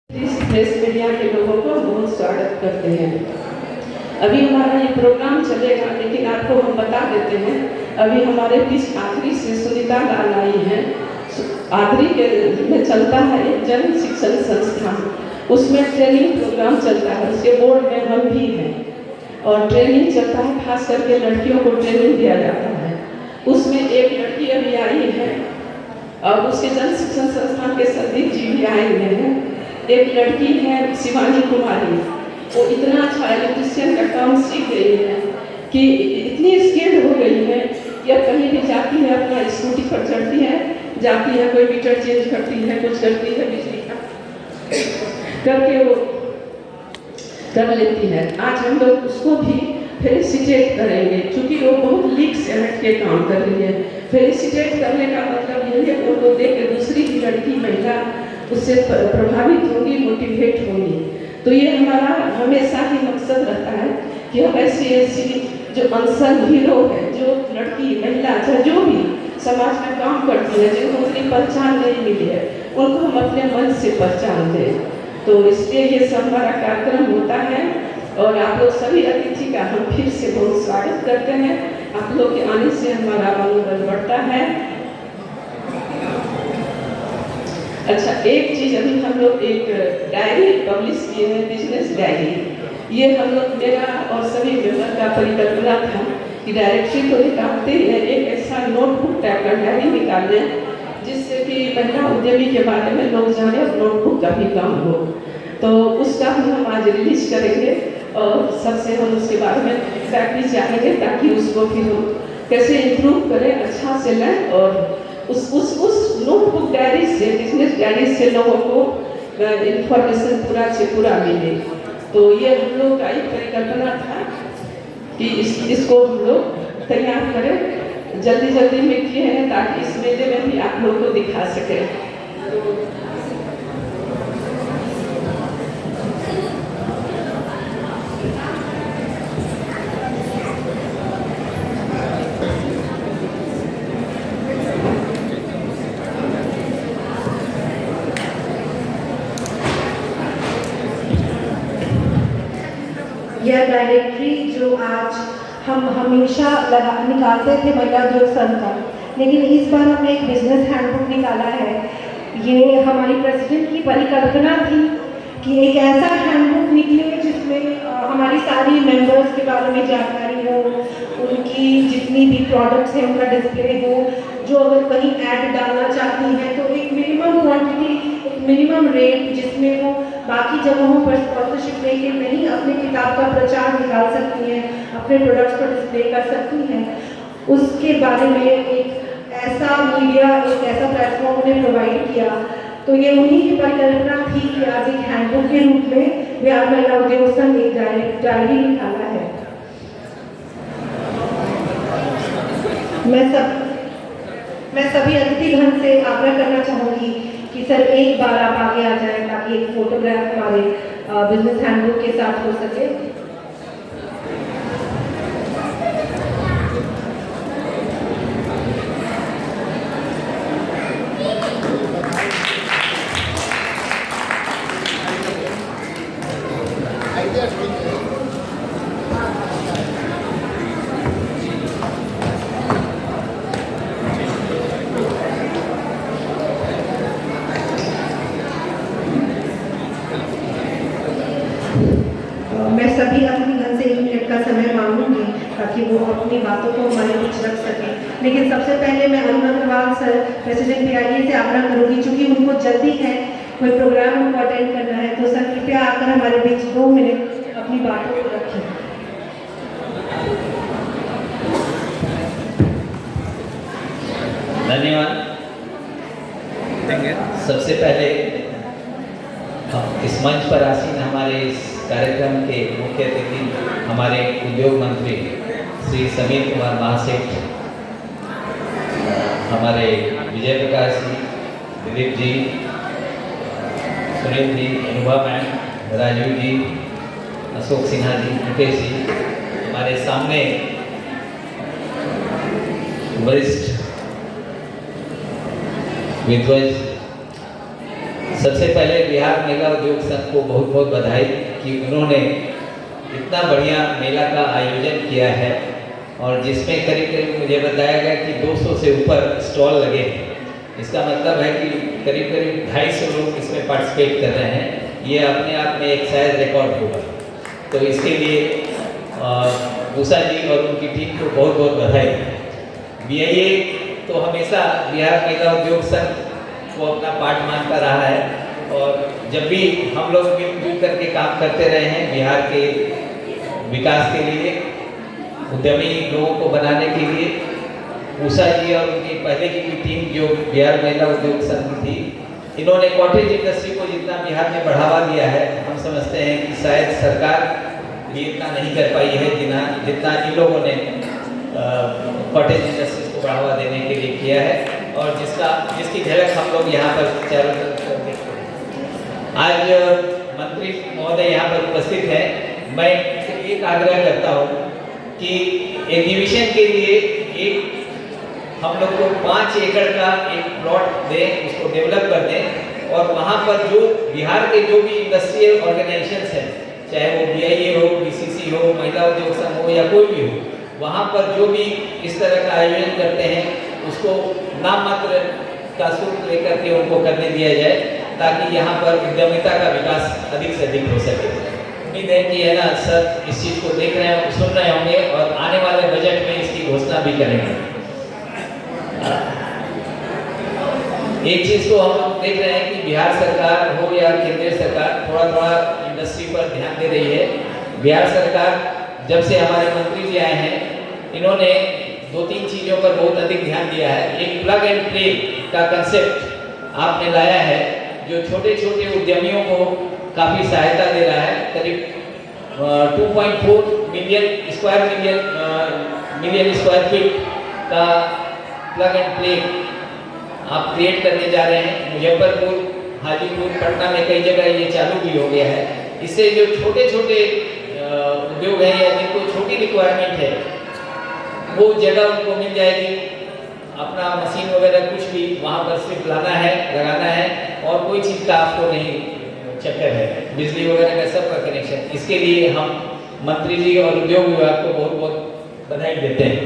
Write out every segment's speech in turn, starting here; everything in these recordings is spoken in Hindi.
प्रेस मीडिया के लोगों को बहुत स्वागत करते हैं। अभी हमारा ये प्रोग्राम चलेगा, लेकिन आपको हम बता देते हैं, अभी हमारे बीच आखिरी से सुनीता लाल आई हैं। आखिरी के में चलता है एक जन शिक्षण संस्थान, उसमें ट्रेनिंग प्रोग्राम चलता है, उसके बोर्ड में हम भी हैं और ट्रेनिंग चलता है, खास करके लड़कियों को ट्रेनिंग दिया जाता है। उसमें एक लड़की अभी आई है और उसके जन शिक्षण संस्थान के संदीप जी भी आए हुए हैं। एक लड़की है शिवानी कुमारी, वो इतना अच्छा इलेक्ट्रिशियन का काम सीख गई है कि इतनी स्किल्ड हो गई है कि अब कहीं भी जाती है अपना स्कूटी पर चढ़ती है, जाती है, कोई मीटर चेंज करती है, कुछ करती है, बिजली का करके वो कर लेती है। आज हम लोग उसको भी फेलिसिटेट करेंगे, क्योंकि वो बहुत लीक से हट के काम कर रही है। फेलिसिटेट करने का मतलब यही है, उनको देख के दूसरी भी लड़की महिला उससे प्रभावित होगी, मोटिवेट होगी। तो ये हमारा हमेशा ही मकसद रहता है कि हम ऐसी जो अनसंग हीरो है, जो लड़की महिला चाहे जो भी समाज में काम करती है, जिनको उतनी पहचान नहीं मिली है, उनको हम अपने मन से पहचान दें। तो इसलिए ये सब हमारा कार्यक्रम होता है और आप लोग सभी अतिथि का हम फिर से बहुत स्वागत करते हैं। आप लोग के आने से हमारा मनोबल बढ़ता है। अच्छा, एक चीज़, अभी हम लोग एक डायरी पब्लिश किए हैं, बिजनेस डायरी। ये हम लोग, मेरा और सभी मेंबर का परिकल्पना था कि डायरेक्टरी तो निकालते हैं, एक ऐसा नोटबुक टाइप का डायरी निकाल लें जिससे कि महिला उद्यमी के बारे में लोग जाने और नोटबुक का भी काम हो। तो उसका भी हम आज रिलीज करेंगे और सबसे हम उसके बारे में फीडबैक भी चाहेंगे, ताकि उसको फिर हम कैसे इम्प्रूव करें, अच्छा से लें और उस नोटबुक डायरी से, बिजनेस डायरी से लोगों को इंफॉर्मेशन पूरा से पूरा मिले। तो ये हम लोग का एक परिकल्पना था कि इसको हम लोग तैयार करें, जल्दी में किए हैं ताकि इस मेले में भी आप लोगों को दिखा सकें। यह डायरेक्टरी जो आज हम हमेशा निकालते थे महिला उद्योग संघ का, लेकिन इस बार हमने एक बिजनेस हैंडबुक निकाला है। ये हमारी प्रेसिडेंट की परिकल्पना थी कि एक ऐसा हैंडबुक निकले जिसमें हमारी सारी मेंबर्स के बारे में जानकारी हो, उनकी जितनी भी प्रोडक्ट्स हैं उनका डिस्प्ले हो, जो अगर कहीं ऐड डालना चाहती हैं तो एक मिनिमम क्वांटिटी, एक मिनिमम रेट जिसमें वो बाकी जगहों पर स्पॉन्सरशिप लेके नहीं अपनी किताब का प्रचार निकाल सकती हैं, अपने प्रोडक्ट्स को डिस्प्ले कर सकती हैं, उसके बारे में एक ऐसा मीडिया, एक ऐसा प्लेटफॉर्म उन्हें प्रोवाइड किया। तो ये उन्हीं की परिकल्पना थी कि आज एक हैंडबुक के रूप में बिहार महिला उद्योग संघ एक डायरी निकाला है। मैं सभी अतिथिगण से आग्रह करना चाहूँगी कि सर एक बार आप आगे आ जाएं ताकि एक फोटोग्राफ हमारे बिजनेस हैंडबुक के साथ हो सके। मैं सभी अतिथिगण से 1 मिनट का समय मांगूंगी ताकि वो अपनी बातों को हमारे बीच रख सकें। लेकिन सबसे पहले मैं Arun Agrawal sir, president PIA से आग्रह करूंगी, चूंकि उनको जल्दी है, कोई प्रोग्राम उनको अटेंड करना है, तो सर कृपया आकर हमारे बीच 2 मिनट अपनी बातों को रखें। धन्यवाद। सबसे पहले इस मंच पर आसीन हमारे इस कार्यक्रम के मुख्य अतिथि हमारे उद्योग मंत्री श्री समीर कुमार महासेठ, हमारे विजय प्रकाश जी, दिलीप जी, सुनील जी, अनुभा मैम, राजू जी, अशोक सिन्हा जी, मुकेश जी, हमारे सामने वरिष्ठ विद्वज सबसे पहले बिहार महिला उद्योग संघ को बहुत बहुत बधाई कि उन्होंने इतना बढ़िया मेला का आयोजन किया है और जिसमें करीब करीब मुझे बताया गया कि 200 से ऊपर स्टॉल लगे हैं। इसका मतलब है कि करीब करीब 250 लोग इसमें पार्टिसिपेट कर रहे हैं। ये अपने आप में एक शायद रिकॉर्ड होगा। तो इसके लिए उषा जी और उनकी टीम को बहुत बहुत बधाई। BIA तो हमेशा बिहार महिला उद्योग संघ को अपना पार्ट मानता रहा है और जब भी हम लोग मिलजुल करके काम करते रहे हैं बिहार के विकास के लिए, उद्यमी लोगों को बनाने के लिए। उषा जी और उनकी पहले की भी टीम जो बिहार महिला उद्योग संघ थी, इन्होंने कॉटेज इंडस्ट्री को जितना बिहार में बढ़ावा दिया है, हम समझते हैं कि शायद सरकार भी इतना नहीं कर पाई है जितना इन लोगों ने कॉटेज इंडस्ट्री को बढ़ावा देने के लिए किया है और जिसकी झलक हम लोग यहाँ पर चारों तरफ देखते हैं। आज मंत्री महोदय यहाँ पर उपस्थित हैं। मैं एक आग्रह करता हूँ कि एग्जीबिशन के लिए हम लोग को 5 एकड़ का एक प्लॉट दें, उसको डेवलप कर दें और वहाँ पर जो बिहार के जो भी इंडस्ट्रियल ऑर्गेनाइजेशंस हैं, चाहे वो BIA हो, BCC हो, महिला उद्योग संघ हो या कोई भी हो, वहाँ पर जो भी इस तरह का आयोजन करते हैं उसको नाम मात्र का शुल्क लेकर के उनको करने दिया जाए ताकि यहाँ पर उद्यमिता का विकास अधिक से अधिक हो सके। उम्मीद है कि है ना सर इस चीज़ को देख रहे हैं, सुन रहे होंगे और आने वाले बजट में इसकी घोषणा भी करेंगे। एक चीज़ को हम लोग देख रहे हैं कि बिहार सरकार हो या केंद्रीय सरकार थोड़ा थोड़ा इंडस्ट्री पर ध्यान दे रही है। बिहार सरकार जब से हमारे मंत्री जी आए हैं, इन्होंने 2-3 चीज़ों पर बहुत अधिक ध्यान दिया है। एक प्लग एंड प्ले का कंसेप्ट आपने लाया है जो छोटे छोटे उद्यमियों को काफ़ी सहायता दे रहा है। करीब 2.4 मिलियन स्क्वायर फीट का प्लग एंड प्ले आप क्रिएट करने जा रहे हैं। मुजफ्फरपुर, हाजीपुर, पटना में कई जगह ये चालू भी हो गया है। इससे जो छोटे छोटे उद्योग हैं या जिनको छोटी रिक्वायरमेंट है वो जगह उनको मिल जाएगी। अपना मशीन वगैरह कुछ भी वहाँ पर सिर्फ लाना है, लगाना है और कोई चीज़ का आपको नहीं चक्कर है, बिजली वगैरह का सबका कनेक्शन। इसके लिए हम मंत्री जी और उद्योग विभाग को बहुत बहुत बधाई देते हैं।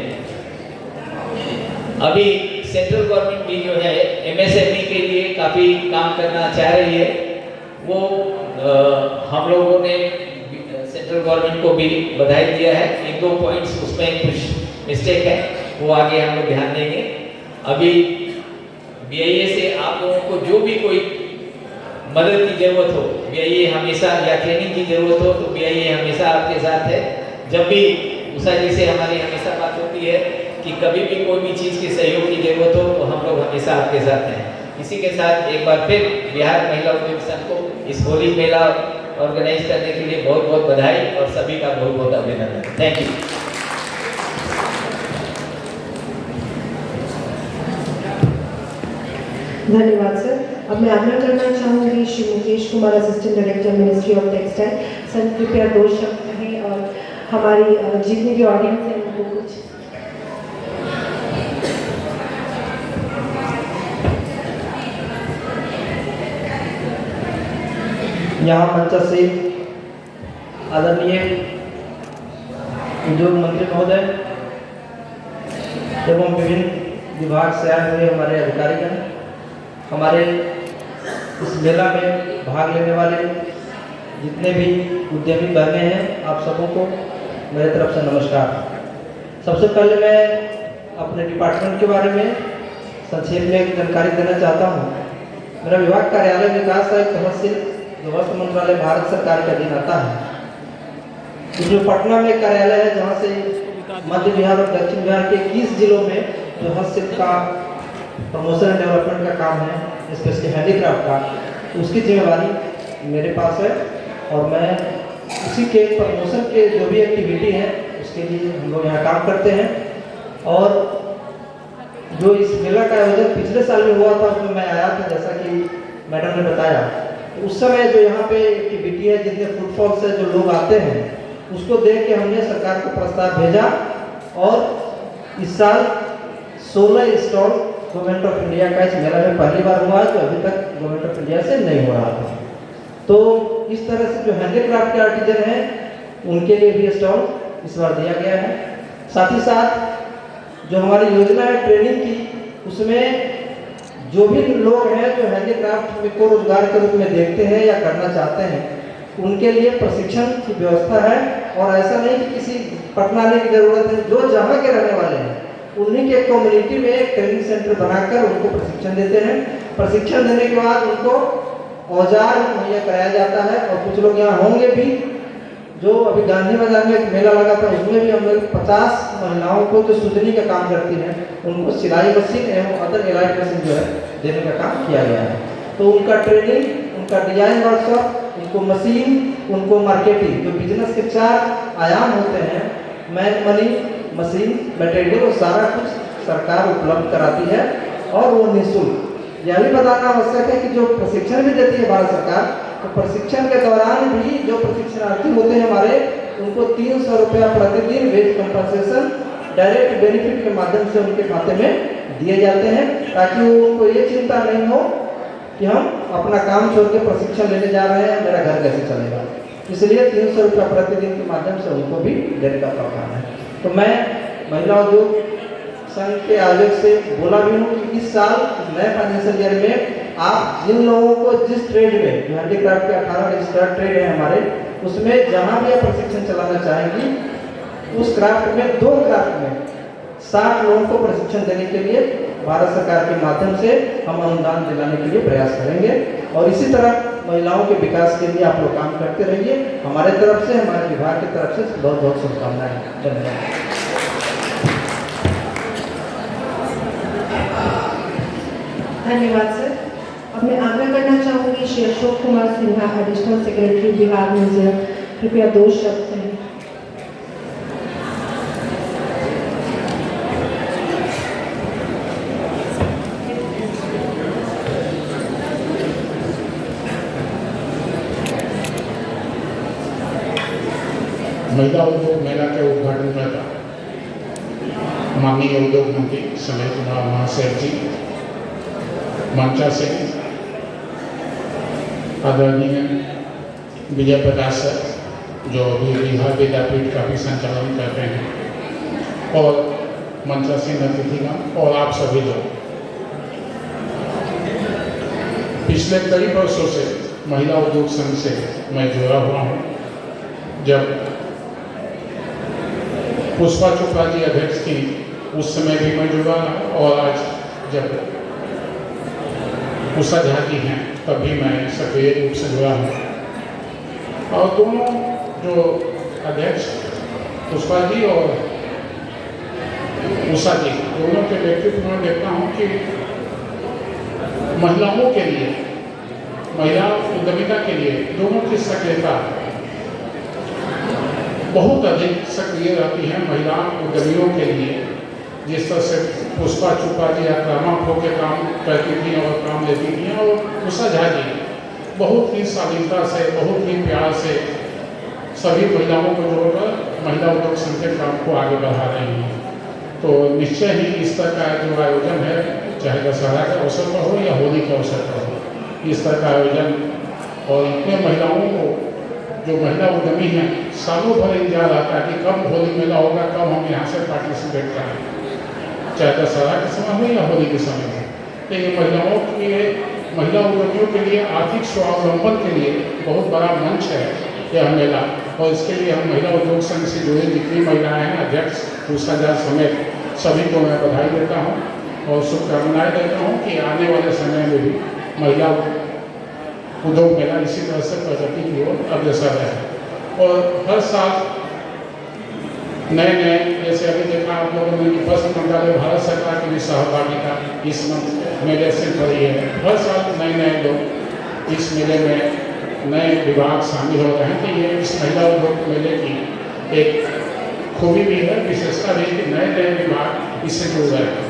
अभी सेंट्रल गवर्नमेंट भी जो है MSME के लिए काफ़ी काम करना चाह रही है। वो हम लोगों ने सेंट्रल गवर्नमेंट को भी बधाई दिया है। 1-2 पॉइंट्स उसमें कुछ मिस्टेक है, वो आगे हम लोग ध्यान देंगे। अभी BIA से आप लोगों को जो भी कोई मदद की जरूरत हो, BIA हमेशा, या ट्रेनिंग की जरूरत हो तो BIA हमेशा आपके साथ है। जब भी उषा जी से हमारी हमेशा बात होती है कि कभी भी कोई भी चीज़ की सहयोग की जरूरत हो तो हम लोग हमेशा आपके साथ हैं। इसी के साथ एक बार फिर बिहार महिला उद्योग संघ को इस होली मेला ऑर्गेनाइज करने के लिए बहुत बहुत बधाई और सभी का बहुत बहुत अभिनंदन। Thank you. धन्यवाद सर। अब मैं आग्रह करना चाहूँगी Shri Mukesh Kumar, assistant director ministry of textile. Sir कृपया 2 शब्द कहें और हमारी जितनी भी ऑडियंस है उनको कुछ। यहाँ मंच से आदरणीय उद्योग मंत्री महोदय एवं विभिन्न विभाग से आए हुए हमारे अधिकारीगण, हमारे इस मेला में भाग लेने वाले जितने भी उद्यमी बहनें हैं, आप सबों को मेरे तरफ से नमस्कार। सबसे पहले मैं अपने डिपार्टमेंट के बारे में संक्षेप में एक जानकारी देना चाहता हूँ। मेरा विभाग कार्यालय विकास आयुक्त तहसील जो वस्त्र मंत्रालय भारत सरकार के अधीन आता है। इसमें पटना में कार्यालय है जहाँ से मध्य बिहार और दक्षिण बिहार के 21 जिलों में जो हस्तशिल्प का प्रमोशन एंड डेवलपमेंट का काम है, स्पेशली हैंडीक्राफ्ट का, उसकी जिम्मेवारी मेरे पास है और मैं उसी के प्रमोशन के जो भी एक्टिविटी है उसके लिए हम लोग यहाँ काम करते हैं। और जो इस मेला का आयोजन पिछले साल में हुआ था उसमें मैं आया था, जैसा कि मैडम ने बताया। तो उस समय जो यहाँ पे एक्टिविटी है, जितने फुटफॉल से जो लोग आते हैं, उसको देख के हमने सरकार को प्रस्ताव भेजा और इस साल 16 स्टॉल गवर्नमेंट ऑफ इंडिया का इस मेला में पहली बार हुआ है, जो अभी तक गवर्नमेंट ऑफ इंडिया से नहीं हो रहा था। तो इस तरह से जो हैंडीक्राफ्ट के आर्टिजन हैं उनके लिए भी स्टॉल इस बार दिया गया है। साथ ही साथ जो हमारी योजना है ट्रेनिंग की, उसमें जो भी लोग हैं जो हैंडीक्राफ्ट को रोजगार के रूप में देखते हैं या करना चाहते हैं, उनके लिए प्रशिक्षण की व्यवस्था है। और ऐसा नहीं कि किसी पटना आने की जरूरत है, जो जहाँ के रहने वाले हैं उन्हीं के कम्युनिटी में एक ट्रेनिंग सेंटर बनाकर उनको प्रशिक्षण देते हैं। प्रशिक्षण देने के बाद उनको औजार मुहैया कराया जाता है। और कुछ लोग यहाँ होंगे भी, जो अभी गांधी मैदान में एक मेला लगा था, उसमें भी हम लोग 50 महिलाओं को जो सुजनी का काम करती हैं उनको सिलाई मशीन एवं अदर एलाइड मशीन जो है देने का काम किया गया है। तो उनका ट्रेनिंग, उनका डिजाइन वर्कशॉप, उनको मशीन, उनको मार्केटिंग, जो बिजनेस के 4 आयाम होते हैं, मैन मनी, मशीन, मटेरियल, वो सारा कुछ सरकार उपलब्ध कराती है और वो निःशुल्क। यह भी बताना आवश्यक है कि जो प्रशिक्षण भी देती है भारत सरकार, तो प्रशिक्षण के दौरान भी जो प्रशिक्षणार्थी होते हैं हमारे, उनको 300 रुपया प्रतिदिन वेज कंपनसेशन डायरेक्ट बेनिफिट के माध्यम से उनके खाते में दिए जाते हैं, ताकि उनको ये चिंता नहीं हो कि हम अपना काम छोड़ के प्रशिक्षण लेने जा रहे हैं, मेरा घर कैसे चलेगा। इसलिए 300 रुपया प्रतिदिन के माध्यम से उनको भी देने का प्रावधान है। तो मैं महिला उद्योग संघ के आयोजक से बोला भी हूँ कि इस साल नए फाइनेंशियल ईयर में आप जिन लोगों को जिस ट्रेड में, जो हैंडीक्राफ्ट के 18 रजिस्टर्ड ट्रेड है हमारे, उसमें जहाँ भी आप प्रशिक्षण चलाना चाहेंगी, उस क्राफ्ट में 2 क्राफ्ट में 60 लोगों को प्रशिक्षण देने के लिए भारत सरकार के माध्यम से हम अनुदान दिलाने के लिए प्रयास करेंगे। और इसी तरह महिलाओं के विकास के लिए आप लोग काम करते रहिए। हमारे तरफ से, हमारे विभाग की तरफ से बहुत बहुत शुभकामनाएं। धन्यवाद। धन्यवाद सर। अब मैं आग्रह करना चाहूँगी Shri Ashok Kumar Sinha, additional secretary Bihar museum, कृपया 2 शब्द कहें। महिला उद्योग मेला के उद्घाटन करता माननीय उद्योग मंत्री समय कुमार महाशय जी, मंचा से आदरणीय विजय प्रकाश सर, जो अभी बिहार विद्यापीठ का भी संचालन कर रहे हैं, और मंचा सिंह अतिथिगण और आप सभी लोग। पिछले कई वर्षों से महिला उद्योग संघ से मैं जुड़ा हुआ हूँ। जब पुष्पा चोपड़ा जी अध्यक्ष थी उस समय भी मैं जुड़ा, और आज जब उषा झा जी हैं तब भी मैं सक्रिय रूप से जुड़ा हूँ। और दोनों जो अध्यक्ष पुष्पा जी और उषा जी, दोनों के व्यक्तित्व में देखता हूँ कि महिलाओं के लिए, महिला उद्यमिता के लिए दोनों की सक्रियता बहुत अधिक सक्रिय रहती है। महिला उद्यमियों के लिए जिस तरह से पुष्पा चोपड़ा जी आक्रामक होकर काम करती थी और काम लेती थी, और उषा झा जी बहुत ही शालीनता से, बहुत ही प्यार से सभी महिलाओं को जोड़कर महिला उद्योग संघ के काम को आगे बढ़ा रही हैं। तो निश्चय ही इस तरह का जो आयोजन है, चाहे दशहरा के अवसर पर हो या होली के अवसर पर हो, इस तरह का आयोजन, और इतने महिलाओं को, जो महिला उद्यमी हैं, सालों भर इंतजार रहता है कि कब होली मेला होगा, कब हम यहाँ से पार्टिसिपेट करें, चाहे दशहरा के समय हो या होली के समय हो। तो ये महिलाओं के लिए, महिला उद्यमियों के लिए आर्थिक स्वावलंबन के लिए बहुत बड़ा मंच है यह मेला। और इसके लिए हम महिला उद्योग संघ से जुड़े जितनी महिलाएं हैं, अध्यक्ष उषा झा समेत सभी को मैं बधाई देता हूँ और शुभकामनाएं देता हूँ कि आने वाले समय में भी महिला उद्योग मेला इसी तरह से प्रगति की ओर अग्रसर है। और हर साल नए नए, जैसे अभी देखा आप लोगों ने कि वस्त्र मंत्रालय भारत सरकार की भी सहभागिता इस मेले से भरी है। हर साल नए नए लोग इस मेले में, नए विभाग शामिल हो रहे हैं। तो ये इस महिला उद्योग मेले की एक खूबी भी है, विशेषता भी, कि नए नए विभाग इससे जुड़ रहे हैं।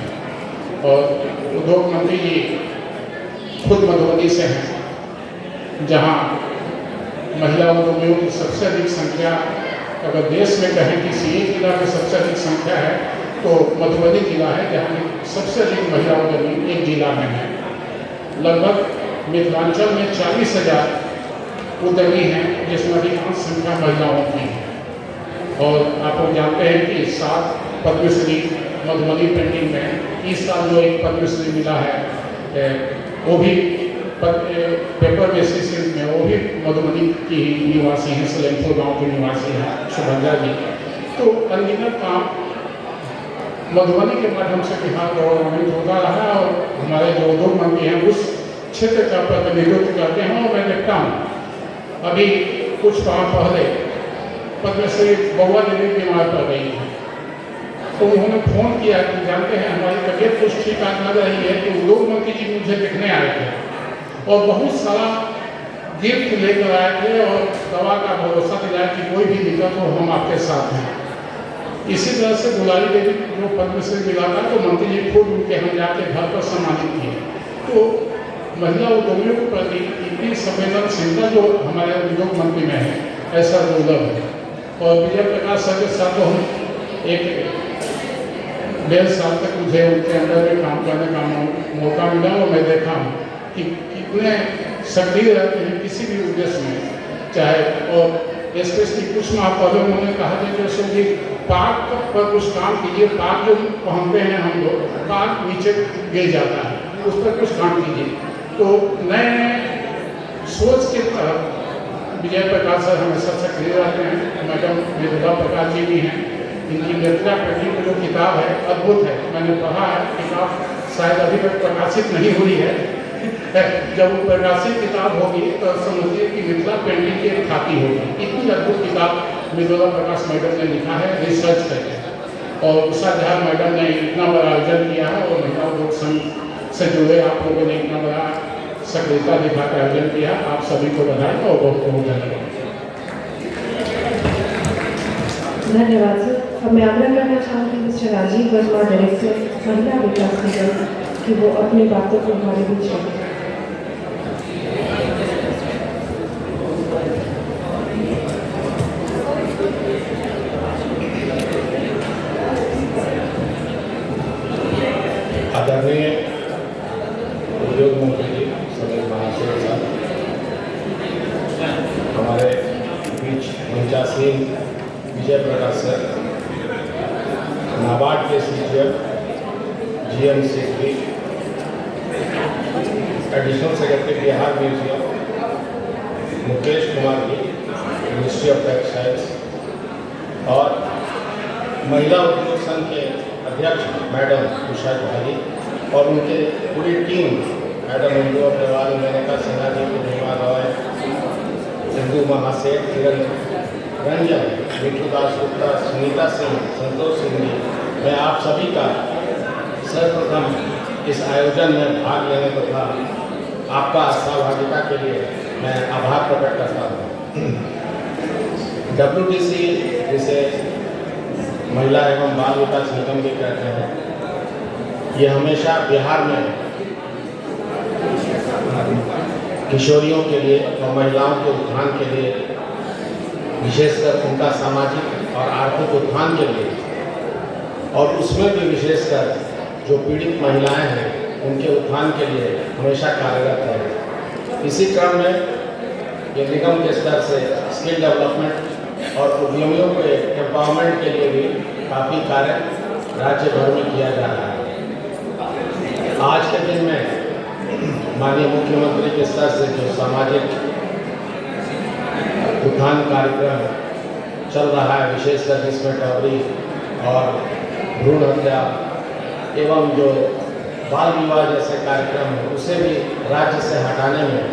और उद्योग मंत्री जी खुद मधुबनी से हैं, जहाँ महिला उद्यमियों की सबसे अधिक संख्या, अगर देश में कहें कि एक जिला में सबसे अधिक संख्या है तो मधुबनी जिला है जहाँ की सबसे अधिक महिला उद्यमी एक जिला में है। लगभग मिथिलांचल में 40,000 उद्यमी हैं जिसमें अधिकांश संख्या महिलाओं की है। और आप लोग जानते हैं कि 7 पद्मश्री मधुबनी पेंटिंग में इस साल जो एक पद्मश्री मिला है वो भी पेपर बेसिस में, वो भी मधुबनी की निवासी हैं, सलेमपुर गांव के निवासी हैं सुभद्रा जी। तो अनगिनत काम मधुबनी के माध्यम से बिहार गवर्नमेंट होता रहा और हमारे जो उद्योग मंत्री हैं उस क्षेत्र का प्रतिनिधित्व करते हैं। और मैं देखता हूँ अभी कुछ काम पहले पद्मश्री बउआ देवी बीमार पड़ गई है, तो उन्होंने फ़ोन किया कि जानते हैं हमारी तबीयत कुछ ठीक लग रही है, कि उद्योग मंत्री जी मुझे देखने आए थे और बहुत सारा गिफ्ट लेकर आए थे और दवा का भरोसा दिलाया कि कोई भी दिक्कत हो हम आपके साथ हैं। इसी तरह से दुलारी देवी जो पद्मश्री मिला था तो मंत्री जी खुद उनके हम जाके घर पर सम्मानित किए। तो महिला उद्यमियों के प्रति इतनी संवेदनशीलता जो हमारे उद्योग मंत्री में है ऐसा दुर्लभ है। और विजय प्रकाश सर के साथ तो हम एक 1.5 साल तक मुझे उनके अंदर में काम करने का मौका मिला और मैं देखा हूँ कि कितने सक्रिय रहते हैं किसी भी उद्देश्य में। चाहे और स्पेशली कुछ माह पहले उन्होंने कहा कि जैसे कि पाक पर कुछ काम कीजिए, पाक जो पहनते हैं हम लोग, पाक नीचे गिर जाता है, उस पर कुछ काम कीजिए। तो नए नए सोच के तहत विजय प्रकाश सर हमेशा सक्रिय रहते हैं। मैडम मृदुला प्रकाश जी भी हैं, इनकी मिथिला पेंटिंग की जो किताब है अद्भुत है, मैंने पढ़ा है। किताब शायद अभी तक प्रकाशित नहीं हुई है, जब वो प्रकाशित किताब होगी तो समझिए कि मिथिला पेंटिंग की एक खाती होगी। इतनी अद्भुत किताब मृदुला प्रकाश मैडम ने लिखा है रिसर्च करके। और उषा झा मैडम ने इतना बड़ा आयोजन किया है और महिला उद्योग संघ से जुड़े आप लोगों ने इतना बड़ा सक्रियता दिखाकर आयोजन किया। आप सभी को बधाई और बहुत बहुत धन्यवाद। धन्यवाद सर। अब मैं आग्रह करना चाहूँगी मिस्टर राजीव वर्मा, डायरेक्टर महिला विकास निगम, कि वो अपनी बातों को हमारे बीच रखें। आदरणीय उद्योग मंत्री जी समीर महाशय साहब, हमारे बीच मंचा सिंह, विजय प्रकाश सर, नाबार्ड के CGF, GM secretary, additional secretary Bihar museum Mukesh Kumar ji, ministry of textiles, और महिला उद्योग संघ के अध्यक्ष मैडम उषा झा जी और उनके पूरी टीम, मैडम इंदु अग्रवाल, मेनका सिन्हा जी, पूर्णिमा रॉय, सिंधु महासेठ, किरण रंजन, मिठू दास गुप्ता, सुनीता सिंह, संतोष सिंह जी, मैं आप सभी का सर्वप्रथम इस आयोजन में भाग लेने तथा आपका सहभागिता के लिए मैं आभार प्रकट करता हूँ। WTC जिसे महिला एवं बाल विकास निगम भी कहते हैं, ये हमेशा बिहार में किशोरियों के लिए और महिलाओं के उत्थान के लिए, विशेषकर उनका सामाजिक और आर्थिक उत्थान के लिए, और उसमें भी विशेषकर जो पीड़ित महिलाएं हैं उनके उत्थान के लिए हमेशा कार्यरत है। इसी क्रम में ये निगम के स्तर से स्किल डेवलपमेंट और उद्यमियों के एम्पावरमेंट के लिए भी काफ़ी कार्य राज्य भर में किया जा रहा है। आज के दिन में माननीय मुख्यमंत्री के स्तर से जो सामाजिक उत्थान कार्यक्रम चल रहा है, विशेषकर जिसमें डॉबरी और भ्रूण हत्या एवं जो बाल विवाह जैसे कार्यक्रम है, उसे भी राज्य से हटाने में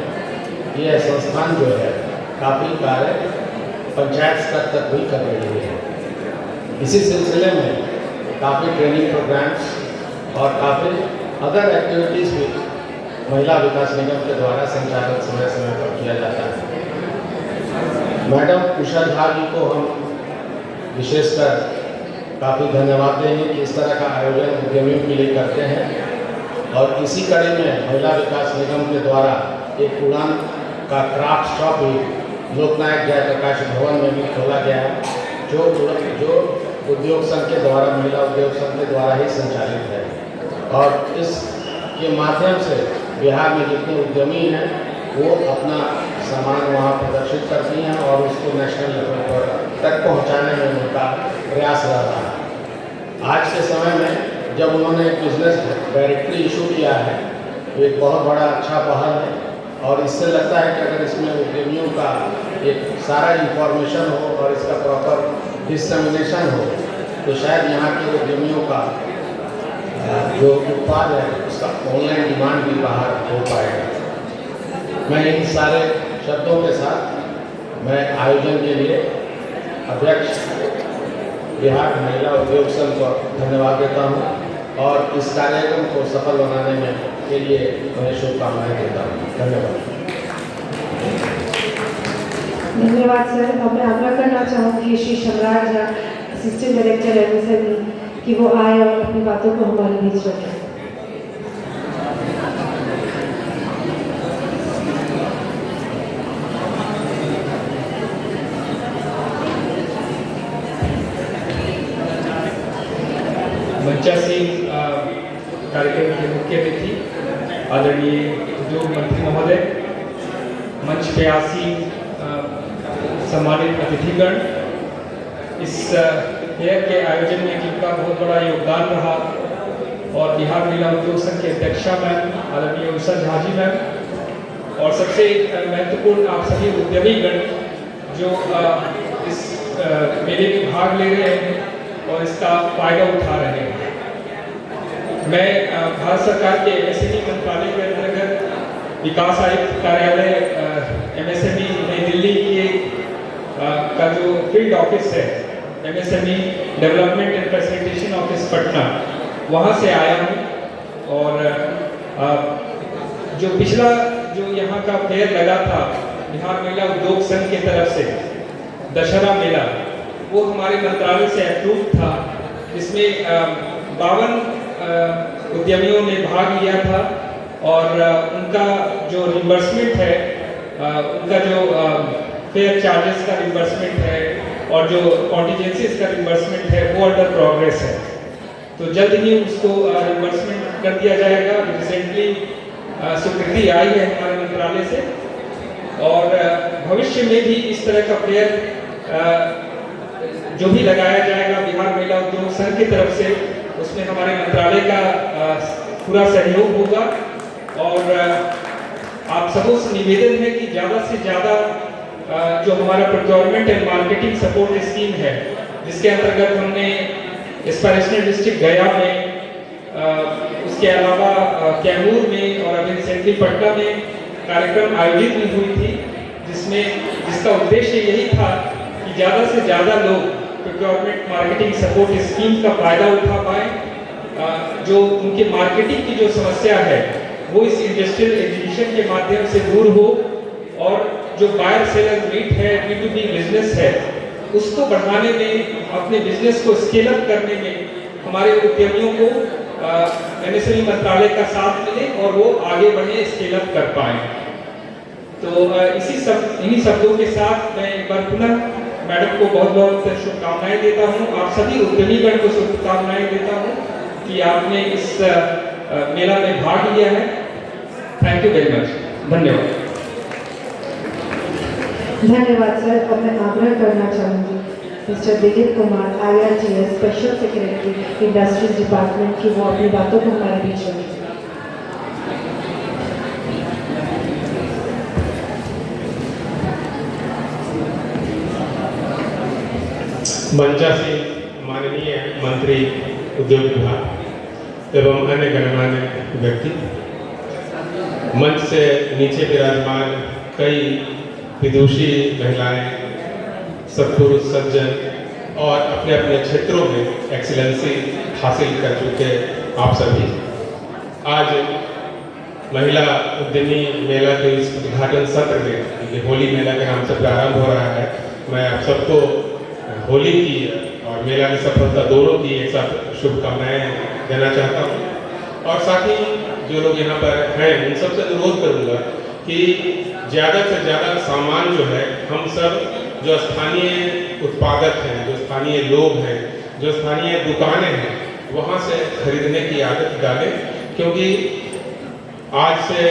यह संस्थान जो है काफ़ी कार्य पंचायत स्तर तक भी कर रही है। इसी सिलसिले में काफ़ी ट्रेनिंग प्रोग्राम्स और काफ़ी अदर एक्टिविटीज़ भी महिला विकास निगम के द्वारा संचालित समय समय पर किया जाता है। मैडम उषा झा जी को हम विशेषकर काफ़ी धन्यवाद देंगे कि इस तरह का आयोजन उद्यमियों के लिए करते हैं। और इसी कड़ी में महिला विकास निगम के द्वारा एक उड़ान का क्राफ्ट शॉप भी लोकनायक जयप्रकाश भवन में भी खोला गया है, जो उद्योग संघ के द्वारा, महिला उद्योग संघ के द्वारा ही संचालित है। और इसके माध्यम से बिहार में जितने उद्यमी हैं वो अपना सामान वहाँ प्रदर्शित करती हैं और उसको नेशनल लेवल पर तक पहुँचाने में उनका प्रयास रहता है। आज के समय में जब उन्होंने एक बिजनेस डायरेक्टरी इशू किया है तो एक बहुत बड़ा अच्छा पहल है, और इससे लगता है कि अगर इसमें उद्यमियों का एक सारा इंफॉर्मेशन हो और इसका प्रॉपर डिसमिनेशन हो तो शायद यहाँ के उद्यमियों का जो उत्पाद है उसका ऑनलाइन डिमांड भी बाहर हो पाएगा। मैं इन सारे शब्दों के साथ मैं आयोजन के लिए अध्यक्ष बिहार महिला उद्योग संघ को धन्यवाद देता हूँ और इस कार्यक्रम को सफल बनाने में के लिए मैं शुभकामनाएं देता हूँ। धन्यवाद। धन्यवाद सर। अब मैं आग्रह करना चाहूँगी श्री सम्राट झा, असिस्टेंट डायरेक्टर MSME, कि वो आए और अपनी बातों को हमारे बीच रखें। मंचासी कार्यक्रम के मुख्य अतिथि आदरणीय उद्योग मंत्री महोदय, मंच पे आसीन सम्मानित अतिथिगण, इस फेयर के आयोजन में जिनका बहुत बड़ा योगदान रहा, और बिहार महिला उद्योग संघ के अध्यक्षा मैम आदरणीय उषा झा जी मैम, और सबसे महत्वपूर्ण आप सभी उद्यमीगण जो इस मेले में भाग ले रहे हैं और इसका फायदा उठा रहे हैं। मैं भारत सरकार के MSME मंत्रालय के अंतर्गत विकास आयुक्त कार्यालय MSME नई दिल्ली के का जो फील्ड ऑफिस है MSME development and facilitation office Patna, वहाँ से आया हूँ। और जो पिछला जो यहाँ का फेयर लगा था बिहार महिला उद्योग संघ की तरफ से, दशहरा मेला, वो हमारे मंत्रालय से अप्रूव था। इसमें 52 उद्यमियों ने भाग लिया था और उनका जो रिम्बर्समेंट है, उनका जो फेयर चार्जेस का रिम्बर्समेंट है और जो कॉन्टीजेंसीज का रिम्बर्समेंट है वो अंडर प्रोग्रेस है, तो जल्द ही उसको रिम्बर्समेंट कर दिया जाएगा। रिसेंटली स्वीकृति आई है हमारे मंत्रालय से, और भविष्य में भी इस तरह का फेयर जो भी लगाया जाएगा बिहार महिला उद्योग संघ की तरफ से, उसमें हमारे मंत्रालय का पूरा सहयोग होगा। और आप सबों से निवेदन है कि ज़्यादा से ज़्यादा जो हमारा procurement and marketing support scheme है, जिसके अंतर्गत हमने एस्पिरेशनल डिस्ट्रिक्ट गया में, उसके अलावा कैमूर में और अभी रिसेंटली पटना में कार्यक्रम आयोजित भी हुई थी, जिसका उद्देश्य यही था कि ज़्यादा से ज़्यादा लोग प्रोक्योरमेंट मार्केटिंग सपोर्ट स्कीम का फायदा उठा पाए। जो उनकी मार्केटिंग की जो समस्या है वो इस इंडस्ट्रियल एग्जीबिशन के माध्यम से दूर हो, और जो बायर सेलर मीट है, B2B बिजनेस है, उसको बढ़ाने में, अपने बिजनेस को स्केल अप करने में हमारे उद्यमियों को MSME मंत्रालय का साथ मिले और वो आगे बढ़े, स्केल अप कर पाए। तो इन्हीं शब्दों के साथ मैं एक बार पुनः मैडम को बहुत बहुत शुभकामनाएं देता हूँ। आप सभी उद्यमीगण को शुभकामनाएं देता हूँ कि आपने इस मेला में भाग लिया है। Thank you very much. धन्यवाद। धन्यवाद सर। और मैं आग्रह करना चाहूँगी mister Dilip Kumar, IRTS special secretary industries department, की वो अपनी बातों को हमारे बीच रखें। मंचासी माननीय मंत्री उद्योग विभाग एवं अन्य गणमान्य व्यक्ति, मंच से नीचे विराजमान कई विदुषी महिलाएं, सत्पुरुष सज्जन और अपने अपने क्षेत्रों में एक्सीलेंसी हासिल कर चुके आप सभी, आज महिला उद्यमी मेला के इस उद्घाटन सत्र में, क्योंकि होली मेला के नाम से प्रारंभ हो रहा है, मैं आप सबको होली की और मेला की सफलता दोनों की एक साथ शुभकामनाएं देना चाहता हूँ। और साथ ही जो लोग यहाँ पर हैं उन सबसे अनुरोध करूँगा कि ज़्यादा से ज़्यादा सामान जो है हम सब जो स्थानीय उत्पादक हैं, जो स्थानीय लोग हैं, जो स्थानीय दुकानें हैं वहाँ से खरीदने की आदत डालें, क्योंकि आज से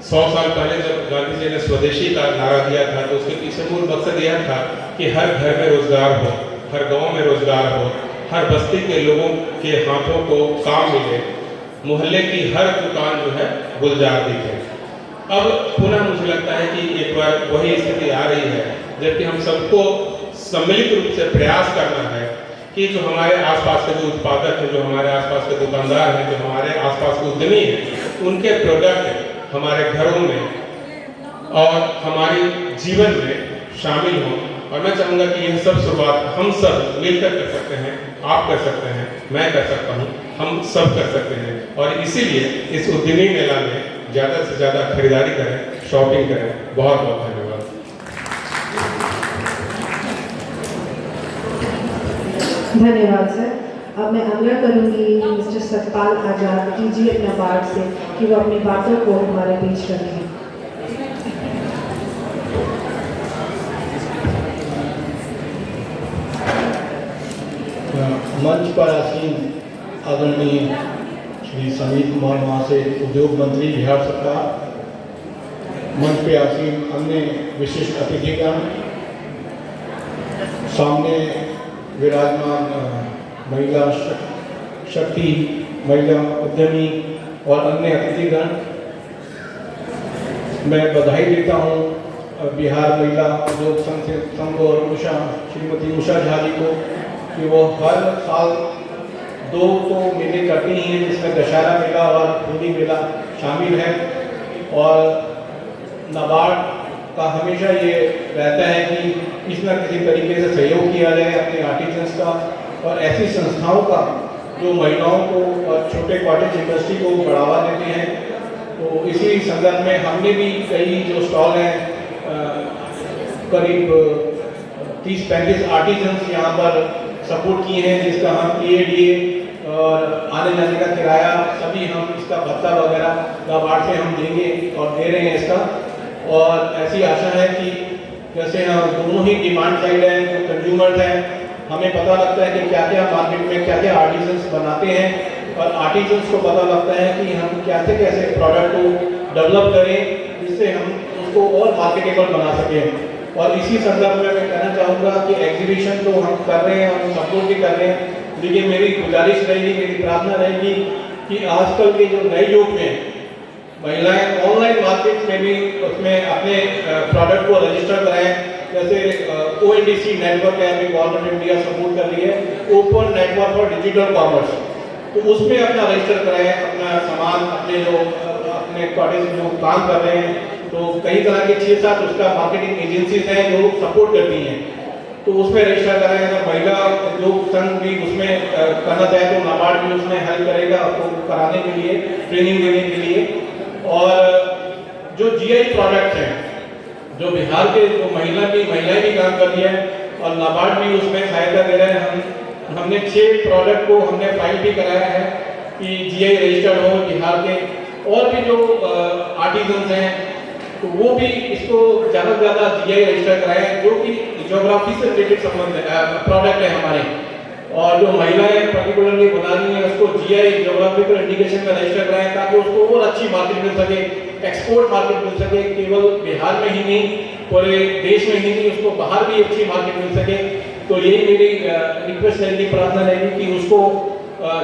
100 साल पहले जब गांधी जी ने स्वदेशी का नारा दिया था तो उसके पीछे मूल मकसद यह था कि हर घर में रोजगार हो, हर गांव में रोजगार हो, हर बस्ती के लोगों के हाथों को काम मिले, मोहल्ले की हर दुकान जो है गुलजार दिखे। अब पुनः मुझे लगता है कि एक बार वही स्थिति आ रही है, जबकि हम सबको सम्मिलित रूप से प्रयास करना है कि जो हमारे आसपास के जो उत्पादक हैं, जो हमारे आसपास के दुकानदार हैं, जो हमारे आसपास के उद्यमी हैं, उनके प्रोडक्ट हमारे घरों में और हमारी जीवन में शामिल हों। और मैं चाहूँगा कि यह सब शुरुआत हम सब मिलकर कर सकते हैं, आप कर सकते हैं, मैं कर सकता हूँ, हम सब कर सकते हैं। और इसीलिए इस उद्यमी मेला में ज़्यादा से ज़्यादा खरीदारी करें, शॉपिंग करें। बहुत बहुत धन्यवाद। धन्यवाद सर। अब मैं आग्रह करूंगी मिस्टर सतपाल आजाद डीजी अपने अवार्ड से कि वो अपनी बातों को हमारे बीच रखें। मंच पर आसीन आदरणीय श्री संजीव कुमार महाशय, उद्योग मंत्री बिहार सरकार, मंच पे आसीन अन्य विशिष्ट अतिथिगण, सामने विराजमान महिला शक्ति, महिला उद्यमी और अन्य अतिथिगण, मैं बधाई देता हूं बिहार महिला उद्योग संघ और उषा, श्रीमती उषा झा जी को कि वो हर साल 2 तो मेले करती ही हैं, जिसमें दशहरा मेला और होली मेला शामिल है। और नाबार्ड का हमेशा ये रहता है कि किसी न किसी तरीके से सहयोग किया जाए अपने आर्टिजन्स का और ऐसी संस्थाओं का जो महिलाओं को और छोटे कॉटेज इंडस्ट्री को बढ़ावा देते हैं। तो इसी संदर्भ में हमने भी कई जो स्टॉल हैं, करीब 30-35 आर्टिजन्स यहाँ पर सपोर्ट किए हैं, जिसका हम PADA और आने जाने का किराया सभी हम इसका भत्ता वगैरह नाबार्ड से हम देंगे और दे रहे हैं इसका। और ऐसी आशा है कि जैसे हम दोनों ही डिमांड साइड हैं, जो कंज्यूमर्स हैं, हमें पता लगता है कि क्या क्या मार्केट में क्या क्या आर्टिजन्स बनाते हैं और आर्टिजन्स को पता लगता है कि हम कैसे कैसे प्रोडक्ट को डेवलप करें जिससे हम उसको और मार्केटेबल बना सकें। और इसी संदर्भ में मैं कहना चाहूँगा कि एग्जीबिशन तो हम कर रहे हैं, हम सपोर्ट भी कर रहे हैं, लेकिन मेरी गुजारिश रहेगी, मेरी प्रार्थना रहेगी कि आजकल के जो नए युग में महिलाएं ऑनलाइन मार्केट में भी उसमें अपने प्रोडक्ट को रजिस्टर कराएं। जैसे ONDC नेटवर्क है, अभी गवर्नमेंट इंडिया सपोर्ट कर रही है, open network for digital commerce, तो उसमें अपना रजिस्टर कराएं, अपना सामान, अपने जो अपने कॉटेज जो काम कर रहे हैं, तो कई तरह के 6-7 उसका मार्केटिंग एजेंसीज हैं जो सपोर्ट करती हैं, तो उसमें रजिस्टर कराएं। अगर महिला उद्योग संघ भी उसमें करना चाहे तो नाबार्ड भी उसमें हेल्प करेगा आपको कराने के लिए, ट्रेनिंग देने के लिए। और जो GI प्रोडक्ट्स हैं, जो बिहार के जो महिलाएं भी काम कर रही है और नाबार्ड भी उसमें सहायता दे रहे हैं। हमने 6 प्रोडक्ट को हमने फाइल भी कराया है कि GI रजिस्टर्ड हो बिहार के। और भी जो आर्टिजन्स हैं तो वो भी इसको ज़्यादा से ज़्यादा GI रजिस्टर कराएं, जो कि ज्योग्राफी से रिलेटेड संबंध प्रोडक्ट है हमारे। और जो महिलाएं पर्टिकुलरली बना रही हैं उसको GI ज्योग्राफिकल इंडिकेशन में रजिस्टर कराएं, ताकि उसको और अच्छी मार्केट मिल सके, एक्सपोर्ट मार्केट मिल सके, केवल बिहार में ही नहीं पूरे देश में ही नहीं, उसको बाहर भी अच्छी मार्केट मिल सके। तो यही मेरी रिक्वेस्ट रहेगी, प्रार्थना रहेगी कि उसको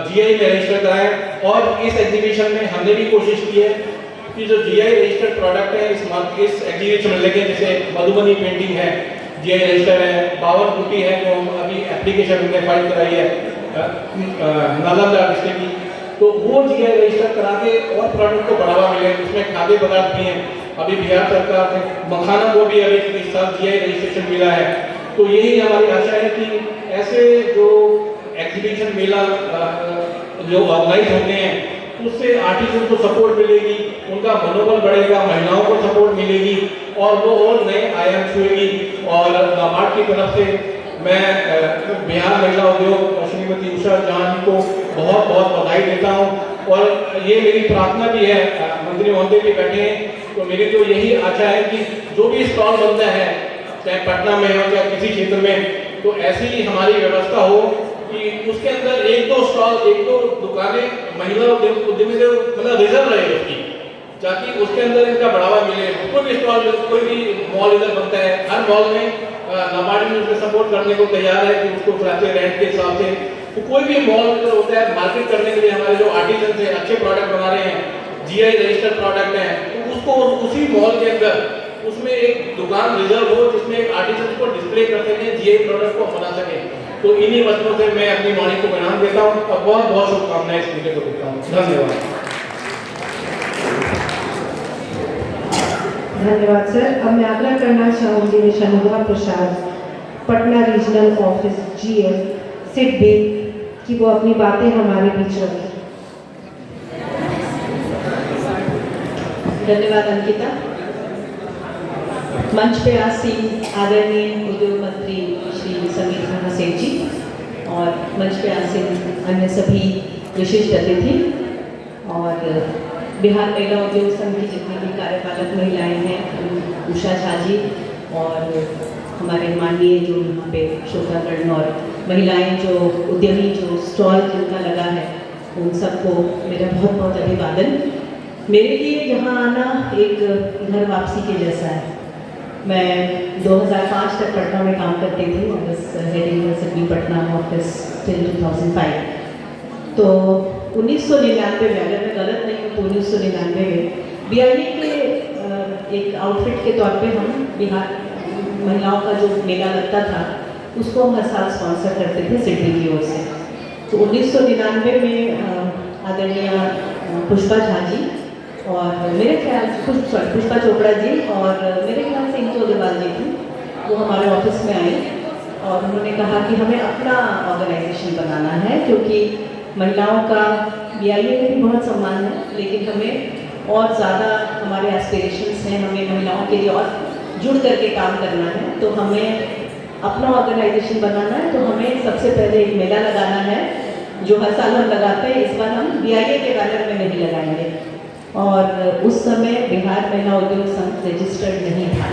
GI में रजिस्टर कराएं। और इस एग्जीबिशन में हमने भी कोशिश की है कि जो GI रजिस्टर्ड प्रोडक्ट है इस एग्जीबिशन में लगे, जैसे मधुबनी पेंटिंग है, GI रजिस्टर है, बावन बूटी है जो हम अभी एप्लीकेशन हमने फाइल कराई है नालंदा डिस्ट्रिक्ट की, तो वो GI रजिस्टर करा के और प्रोडक्ट को बढ़ावा मिले। उसमें खाद्य पदार्थ भी हैं, अभी बिहार सरकार ने मखाना को भी अभी इस साल GI रजिस्ट्रेशन मिला है। तो यही हमारी आशा है कि ऐसे जो एग्जीबिशन मेला जो ऑर्गेनाइज होते हैं उससे आर्टिस्ट को सपोर्ट मिलेगी, उनका मनोबल बढ़ेगा, महिलाओं को सपोर्ट मिलेगी और वो और नए आयाम छुएगी। और नाबार्ड की तरफ से मैं बिहार महिला उद्योग श्रीमती उषा झा जी को बहुत बहुत बधाई देता हूँ। और ये मेरी प्रार्थना भी है, मंत्री महोदय भी बैठे हैं, तो मेरी तो यही आशा है कि जो भी स्टॉल बनता है, चाहे पटना में हो चाहे किसी क्षेत्र में, तो ऐसी ही हमारी व्यवस्था हो कि उसके अंदर एक दो स्टॉल, एक दो दुकानें महिला उद्यमी को मतलब रिजर्व रहे उसकी, ताकि उसके अंदर इनका बढ़ावा मिले। कोई भी स्टॉल, कोई भी मॉल इधर बनता है, हर मॉल में नाबार्ड भी उसको सपोर्ट करने को तैयार है कि उसको फ्लैट रेंट के हिसाब से, तो कोई भी मॉल इधर होता है मार्केट करने के लिए, हमारे जो आर्टिजन है अच्छे प्रोडक्ट बना रहे हैं, जीआई रजिस्टर्ड प्रोडक्ट हैं, तो उसको उसी मॉल के अंदर उसमें एक दुकान रिजर्व हो जिसमें एक आर्टिजन को डिस्प्ले कर सकें, जीआई प्रोडक्ट को बना सकें। तो इन्हीं वचनों से मैं अपनी वाणी को विराम देता हूँ और बहुत बहुत शुभकामनाएं इस मेले को देता हूँ। धन्यवाद। धन्यवाद सर। अब मैं आग्रह करना चाहूँगी Nisha Prasad, Patna regional office GL SIDBI, कि वो अपनी बातें हमारे बीच रखें। धन्यवाद अंकिता। मंच पे आसीन आदरणीय उद्योग मंत्री श्री समीर खन्ना सेठ जी और मंच पे आसीन अन्य सभी विशिष्ट अतिथि और बिहार महिला उद्योग संघ की जितनी भी कार्यपालक महिलाएं हैं, उषा झा जी और हमारे माननीय जो यहाँ पे श्रोतागण और महिलाएं जो उद्यमी जो स्टॉल जिनका लगा है, उन सबको मेरा बहुत बहुत अभिवादन। मेरे लिए यहाँ आना एक घर वापसी के जैसा है। मैं 2005 तक पटना में काम करती थी, heading SIDBI Patna office till 2005। तो 1999 में, अगर मैं गलत नहीं हूँ तो 1999 में BIA के एक आउटफिट के तौर पे हम बिहार महिलाओं का जो मेला लगता था उसको हम हर साल स्पॉन्सर करते थे सिडबी की ओर से। तो 1999 में आदरणीय पुष्पा झा जी और मेरे ख्याल पुष्पा चोपड़ा जी और मेरे ख्याल से इंदु अग्रवाल जी थी, वो हमारे ऑफिस में आए और उन्होंने कहा कि हमें अपना ऑर्गेनाइजेशन बनाना है, क्योंकि महिलाओं का BIA में भी बहुत सम्मान है, लेकिन हमें और ज़्यादा हमारे एस्पिरेशंस हैं, हमें महिलाओं के लिए और जुड़ करके काम करना है। तो हमें अपना ऑर्गेनाइजेशन बनाना है, तो हमें सबसे पहले एक मेला लगाना है जो हर साल हम लगाते हैं। इस बार हम BIA के बैनर में नहीं लगाएंगे। और उस समय बिहार महिला उद्योग संघ रजिस्टर्ड नहीं था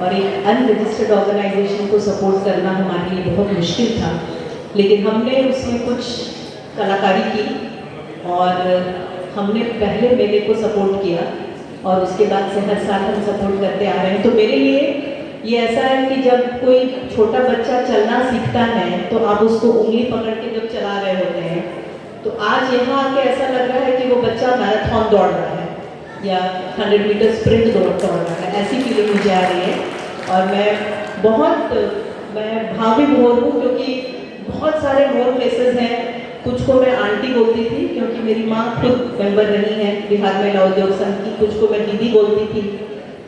और एक अनरजिस्टर्ड ऑर्गेनाइजेशन को सपोर्ट करना हमारे लिए बहुत मुश्किल था, लेकिन हमने उसमें कुछ कलाकारी की और हमने पहले मेले को सपोर्ट किया और उसके बाद से हर साल हम सपोर्ट करते आ रहे हैं। तो मेरे लिए ये ऐसा है कि जब कोई छोटा बच्चा चलना सीखता है तो आप उसको उंगली पकड़ के जब चला रहे होते हैं, तो आज यहाँ आके ऐसा लग रहा है कि वो बच्चा मैराथन दौड़ रहा है या 100 मीटर स्प्रिंट दौड़ रहा है, ऐसी फीलिंग मुझे आ रही है। और मैं भाविक हो हूँ, क्योंकि बहुत सारे मोर फेसेस हैं। कुछ को मैं आंटी बोलती थी क्योंकि मेरी माँ खुद मेंबर रही है बिहार महिला उद्योग संघ की, कुछ को मैं दीदी बोलती थी।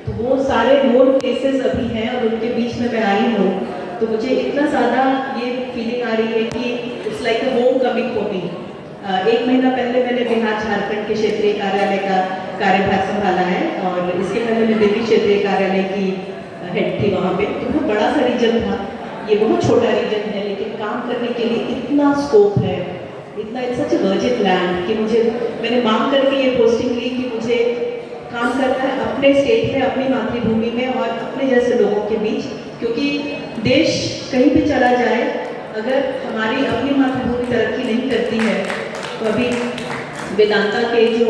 तो वो सारे मोर फेसेस अभी हैं और उनके बीच में मैं आई हूँ, तो मुझे इतना ज़्यादा ये फीलिंग आ रही है कि it's like a home coming for me. 1 महीना पहले मैंने बिहार झारखंड के क्षेत्रीय कार्यालय का कार्यभार संभाला है और इसके पहले मैं दिल्ली क्षेत्रीय कार्यालय की हेड थी वहाँ पे। तो बहुत बड़ा सा रीजन था, ये बहुत छोटा रीजन है, लेकिन काम करने के लिए इतना स्कोप है, इतना सच वर्जिन लैंड कि मैंने मांग करके ये पोस्टिंग ली कि मुझे काम करना है अपने स्टेट में, अपनी मातृभूमि में और अपने जैसे लोगों के बीच। क्योंकि देश कहीं भी चला जाए, अगर हमारी अपनी मातृभूमि तरक्की नहीं करती है तो अभी वेदांता के जो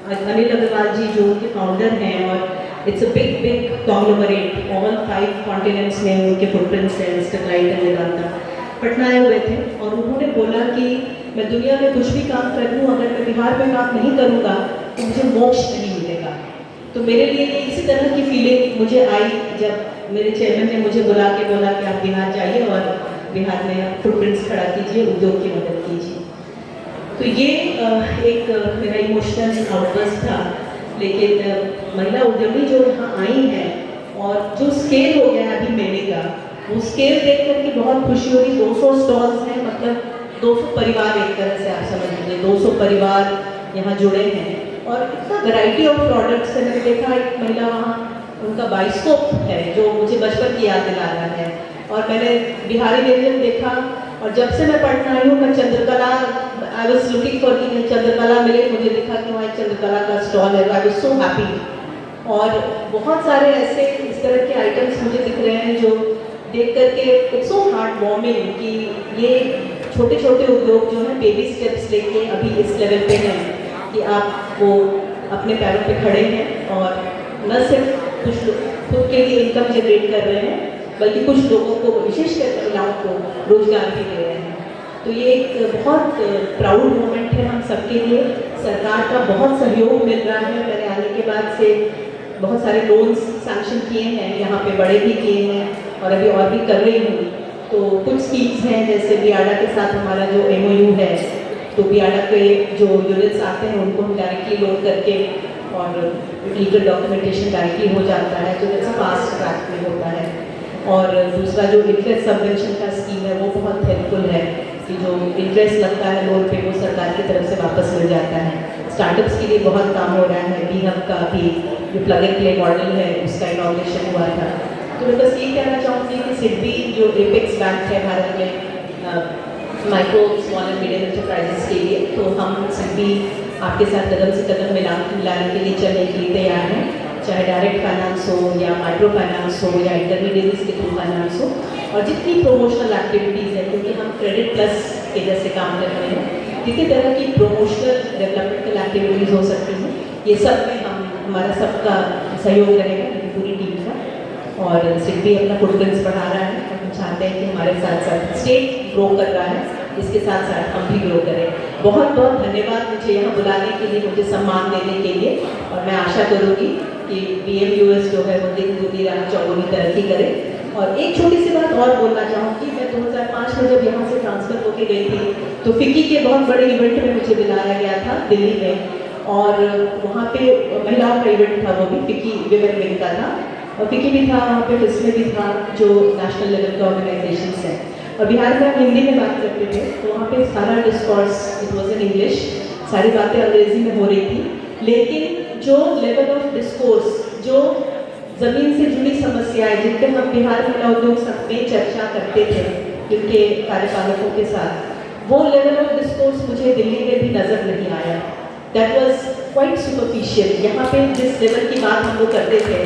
अनिल अग्रवाल जी जो उनके फाउंडर हैं, और it's a big conglomerate, all 5 continents में उनके फुटप्रिंट्स हैं, स्टेलाइट एंड वेदांता, पटना आए हुए थे और उन्होंने बोला कि मैं दुनिया में कुछ भी काम कर लूँ, अगर मैं बिहार में काम नहीं करूँगा तो मुझे मोक्ष नहीं मिलेगा। तो मेरे लिए इसी तरह की फीलिंग मुझे आई जब मेरे चेयरमैन ने मुझे बुला के बोला कि आप बिहार जाइए और बिहार में फुटप्रिंट्स खड़ा कीजिए, उद्योग की मदद कीजिए। तो ये एक मेरा इमोशनल आउटबर्स्ट था। लेकिन महिला उद्यमी जो यहाँ आई हैं और जो स्केल हो गया अभी मेले का, वो स्केल देख करके बहुत खुशी हो रही। 200 स्टॉल्स हैं, मतलब 200 परिवार, एक तरह से आप समझ लीजिए 200 परिवार यहाँ जुड़े हैं और इतना वैरायटी ऑफ प्रोडक्ट्स है। मैंने देखा एक महिला वहाँ, उनका बाइस्कोप है जो मुझे बचपन की याद दिला रहा है, और मैंने बिहारी व्यंजन देखा। और जब से मैं पटना आई हूँ, मैं Chandrakala, I was looking for कि चंद्रकला मिले, मुझे दिखा कि वहाँ एक चंद्रकला का स्टॉल है, आई वॉज सो हैप्पी। और बहुत सारे ऐसे इस तरह के आइटम्स मुझे दिख रहे हैं जो देख करके इट्स सो हार्ट वार्मिंग कि ये छोटे छोटे उद्योग जो हैं बेबी स्टेप्स लेके अभी इस लेवल पे हैं कि आप वो अपने पैरों पे खड़े हैं और न सिर्फ कुछ खुद के लिए इनकम जनरेट कर रहे हैं बल्कि कुछ लोगों को, विशेषकर महिलाओं को, रोजगार भी दे रहे हैं। तो ये एक बहुत प्राउड मोमेंट है हम सबके लिए। सरकार का बहुत सहयोग मिल रहा है। मेरे आने के बाद से बहुत सारे लोन्स सैंक्शन किए हैं, यहाँ पे बड़े भी किए हैं और अभी और भी कर रही हूँ। तो कुछ स्कीम्स हैं, जैसे बियाडा के साथ हमारा जो MOU है, तो बियाडा के जो यूनिट्स आते हैं उनको हम डायरेक्टली लोन करके और लीगल डॉक्यूमेंटेशन डायरेक्टली हो जाता है, जो इट्स फास्ट ट्रैक में होता है। और दूसरा जो इंटरेस्ट सबवेंशन का स्कीम है वो बहुत हेल्पफुल है कि जो इंटरेस्ट लगता है लोन पे वो सरकार की तरफ से वापस मिल जाता है। स्टार्टअप्स के लिए बहुत काम हो रहा है। बी हब का भी जो प्लग एंड प्ले मॉडल है उसका इनॉग्रेशन हुआ था। तो मैं बस ये कहना चाहूँगी कि सिडबी जो एपेक्स बैंक है भारत में micro small and medium enterprises के लिए, तो हम सिडबी आपके साथ कदम से कदम मिलाने के लिए चलने के लिए तैयार हैं, चाहे डायरेक्ट फाइनेंस हो या माइक्रो फाइनेंस हो या इंटरमीडिएट्स के थ्रू फाइनेंस हो। और जितनी प्रोमोशनल एक्टिविटीज़ हैं, क्योंकि हम क्रेडिट प्लस के जैसे काम कर रहे हैं, कितनी तरह की प्रोमोशनल डेवलपमेंटल एक्टिविटीज़ हो सकती हैं, ये सब में हमारा सबका सहयोग रहेगा, पूरी टीम का। और सिडबी अपना फुटप्रिंट्स बढ़ा रहा है और हम चाहते हैं कि हमारे साथ साथ स्टेट ग्रो कर रहा है, इसके साथ साथ हम भी ग्रो करें। बहुत बहुत धन्यवाद मुझे यहाँ बुलाने के लिए, मुझे सम्मान देने के लिए। और मैं आशा करूँगी कि BMUS जो है वो दिन दूनी रात चौगुनी तरक्की करे। और एक छोटी सी बात और बोलना चाहूँगी, मैं 2005 में जब यहाँ से ट्रांसफ़र होके गई थी तो फिक्की के बहुत बड़े इवेंट में मुझे बुलाया गया था दिल्ली में, और वहाँ पे महिलाओं का इवेंट था, वो भी फिक्की विमेन विंग का था, और फिक्की भी था वहाँ पे, फिस्मे भी था, जो नेशनल लेवल के ऑर्गेनाइजेशंस हैं। और बिहार में हम हिंदी में बात करते थे, तो वहाँ पे सारा discourse it was in English, सारी बातें अंग्रेजी में हो रही थी, लेकिन जो लेवल ऑफ डिस्कोर्स, जो ज़मीन से जुड़ी समस्याएं जिन पर हम बिहार महिला उद्योग संघ में चर्चा करते थे उनके कार्यपालकों के साथ, वो लेवल ऑफ डिस्कोर्स मुझे दिल्ली में भी नज़र नहीं आया। That was quite superficial. यहाँ पे जिस लेवल की बात हम लोग करते थे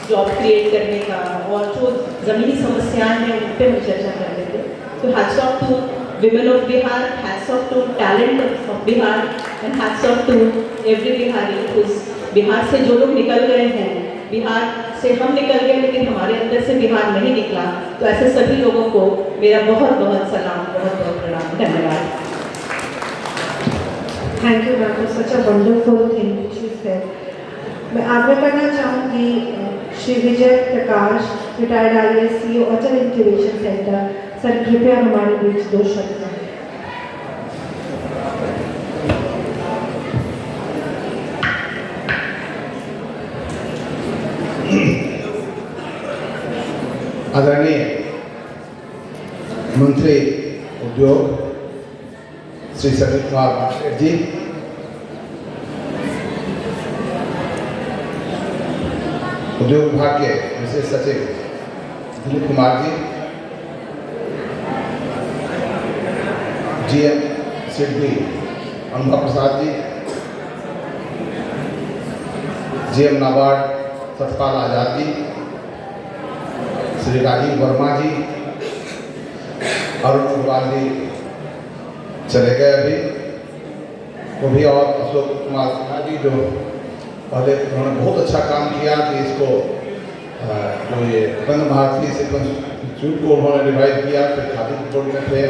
जॉब क्रिएट करने का और जो ज़मीनी समस्याएं हैं उन पर हम चर्चा करते थे। तो hats off to women of Bihar, hats off to talent of Bihar, and hats off to every Bihari who's Bihar से जो लोग निकल गए हैं, बिहार से हम निकल गए लेकिन हमारे अंदर से बिहार नहीं निकला, तो ऐसे सभी लोगों को मेरा बहुत बहुत सलाम, बहुत बहुत प्रणाम, धन्यवाद। Thank you ma'am, such a wonderful thing which you said. मैं आगे करना चाहूँगी Shri Vijay Prakash, retired IAS CEO, अटल इंक्यूबेशन सेंटर। सर कृपया हमारे बीच 2 शब्द हैं। आदरणीय मंत्री उद्योग श्री सतीश कुमार मास्टर जी, उद्योग विभाग के विशेष सचिव दिलीप कुमार जी, GM सिडबी अनुभव प्रसाद जी, GM नाबार्ड सतपाल आजाद जी, श्री राजीव वर्मा जी, अरुण अग्रवाल जी चले गए अभी, वो भी, और अशोक कुमार सिन्हा जी जो पहले उन्होंने बहुत अच्छा काम किया कि इसको जो ये बंद भारतीय सिल्क इंस्टीट्यूट को उन्होंने रिवाइव किया, फिर खादी बोर्ड में थे,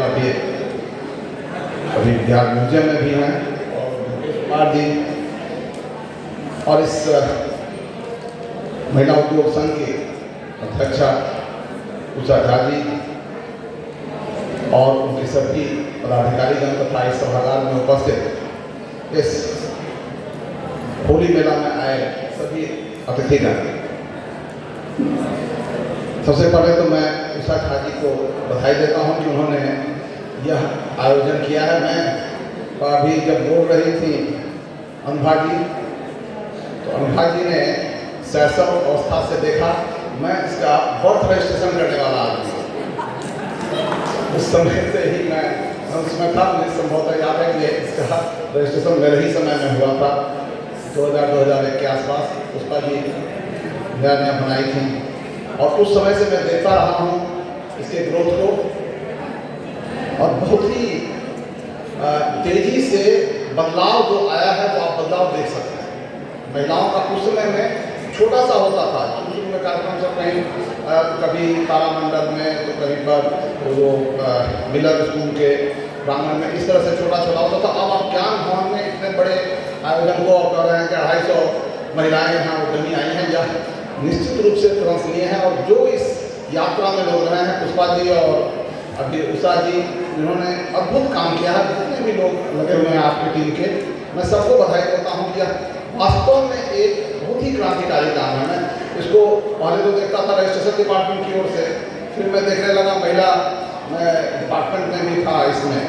अभी बिहार म्यूजियम में भी हैं, और मुकेश कुमार जी, और इस महिला उद्योग संघ की अध्यक्षा उषा झा जी और उनके सभी पदाधिकारीगण तथा इस सभागार में उपस्थित इस होली मेला में आए सभी अतिथिगण, सबसे पहले तो मैं उषा झा जी को बधाई देता हूं कि उन्होंने यह आयोजन किया है। मैं अभी जब बोल रही थी अनुभा जी, तो अनुभा जी ने शैशव अवस्था से देखा, मैं इसका बर्थ रजिस्ट्रेशन करने वाला आदमी, उस समय से ही मैं उसमें था, मुझे संभवतः याद है कि इसका रजिस्ट्रेशन मेरे ही समय में हुआ था, 2000-2001 के आसपास। उसका भी नया बनाई थी, और उस समय से मैं देखता रहा हूँ इसके ग्रोथ को, और बहुत ही तेजी से बदलाव जो आया है वो आप बदलाव देख सकते हैं। महिलाओं का उस समय में छोटा सा होता था, शुरू में कार्यक्रम सब कहीं कभी तारामंडल में तो कहीं पर वो मिलर स्कूल के प्रांगण में इस तरह से छोटा छोटा होता था। अब आप ज्ञान भवन में इतने बड़े आयोजन को कर रहे हैं कि 250 महिलाएं यहाँ उद्यमी आई हैं, या निश्चित रूप से प्रशंसनीय है। और जो इस यात्रा में लोग रहे हैं, पुष्पा जी और अभी उषा जी, जिन्होंने अद्भुत काम किया है, जितने भी लोग लगे हुए हैं आपकी टीम के, मैं सबको बधाई देता हूँ। कि वास्तव में एक बहुत ही क्रांतिकारी काम है। मैं इसको पहले तो देखता था रजिस्ट्रेशन डिपार्टमेंट की ओर से, फिर मैं देखने लगा महिला मैं डिपार्टमेंट में भी था, इसमें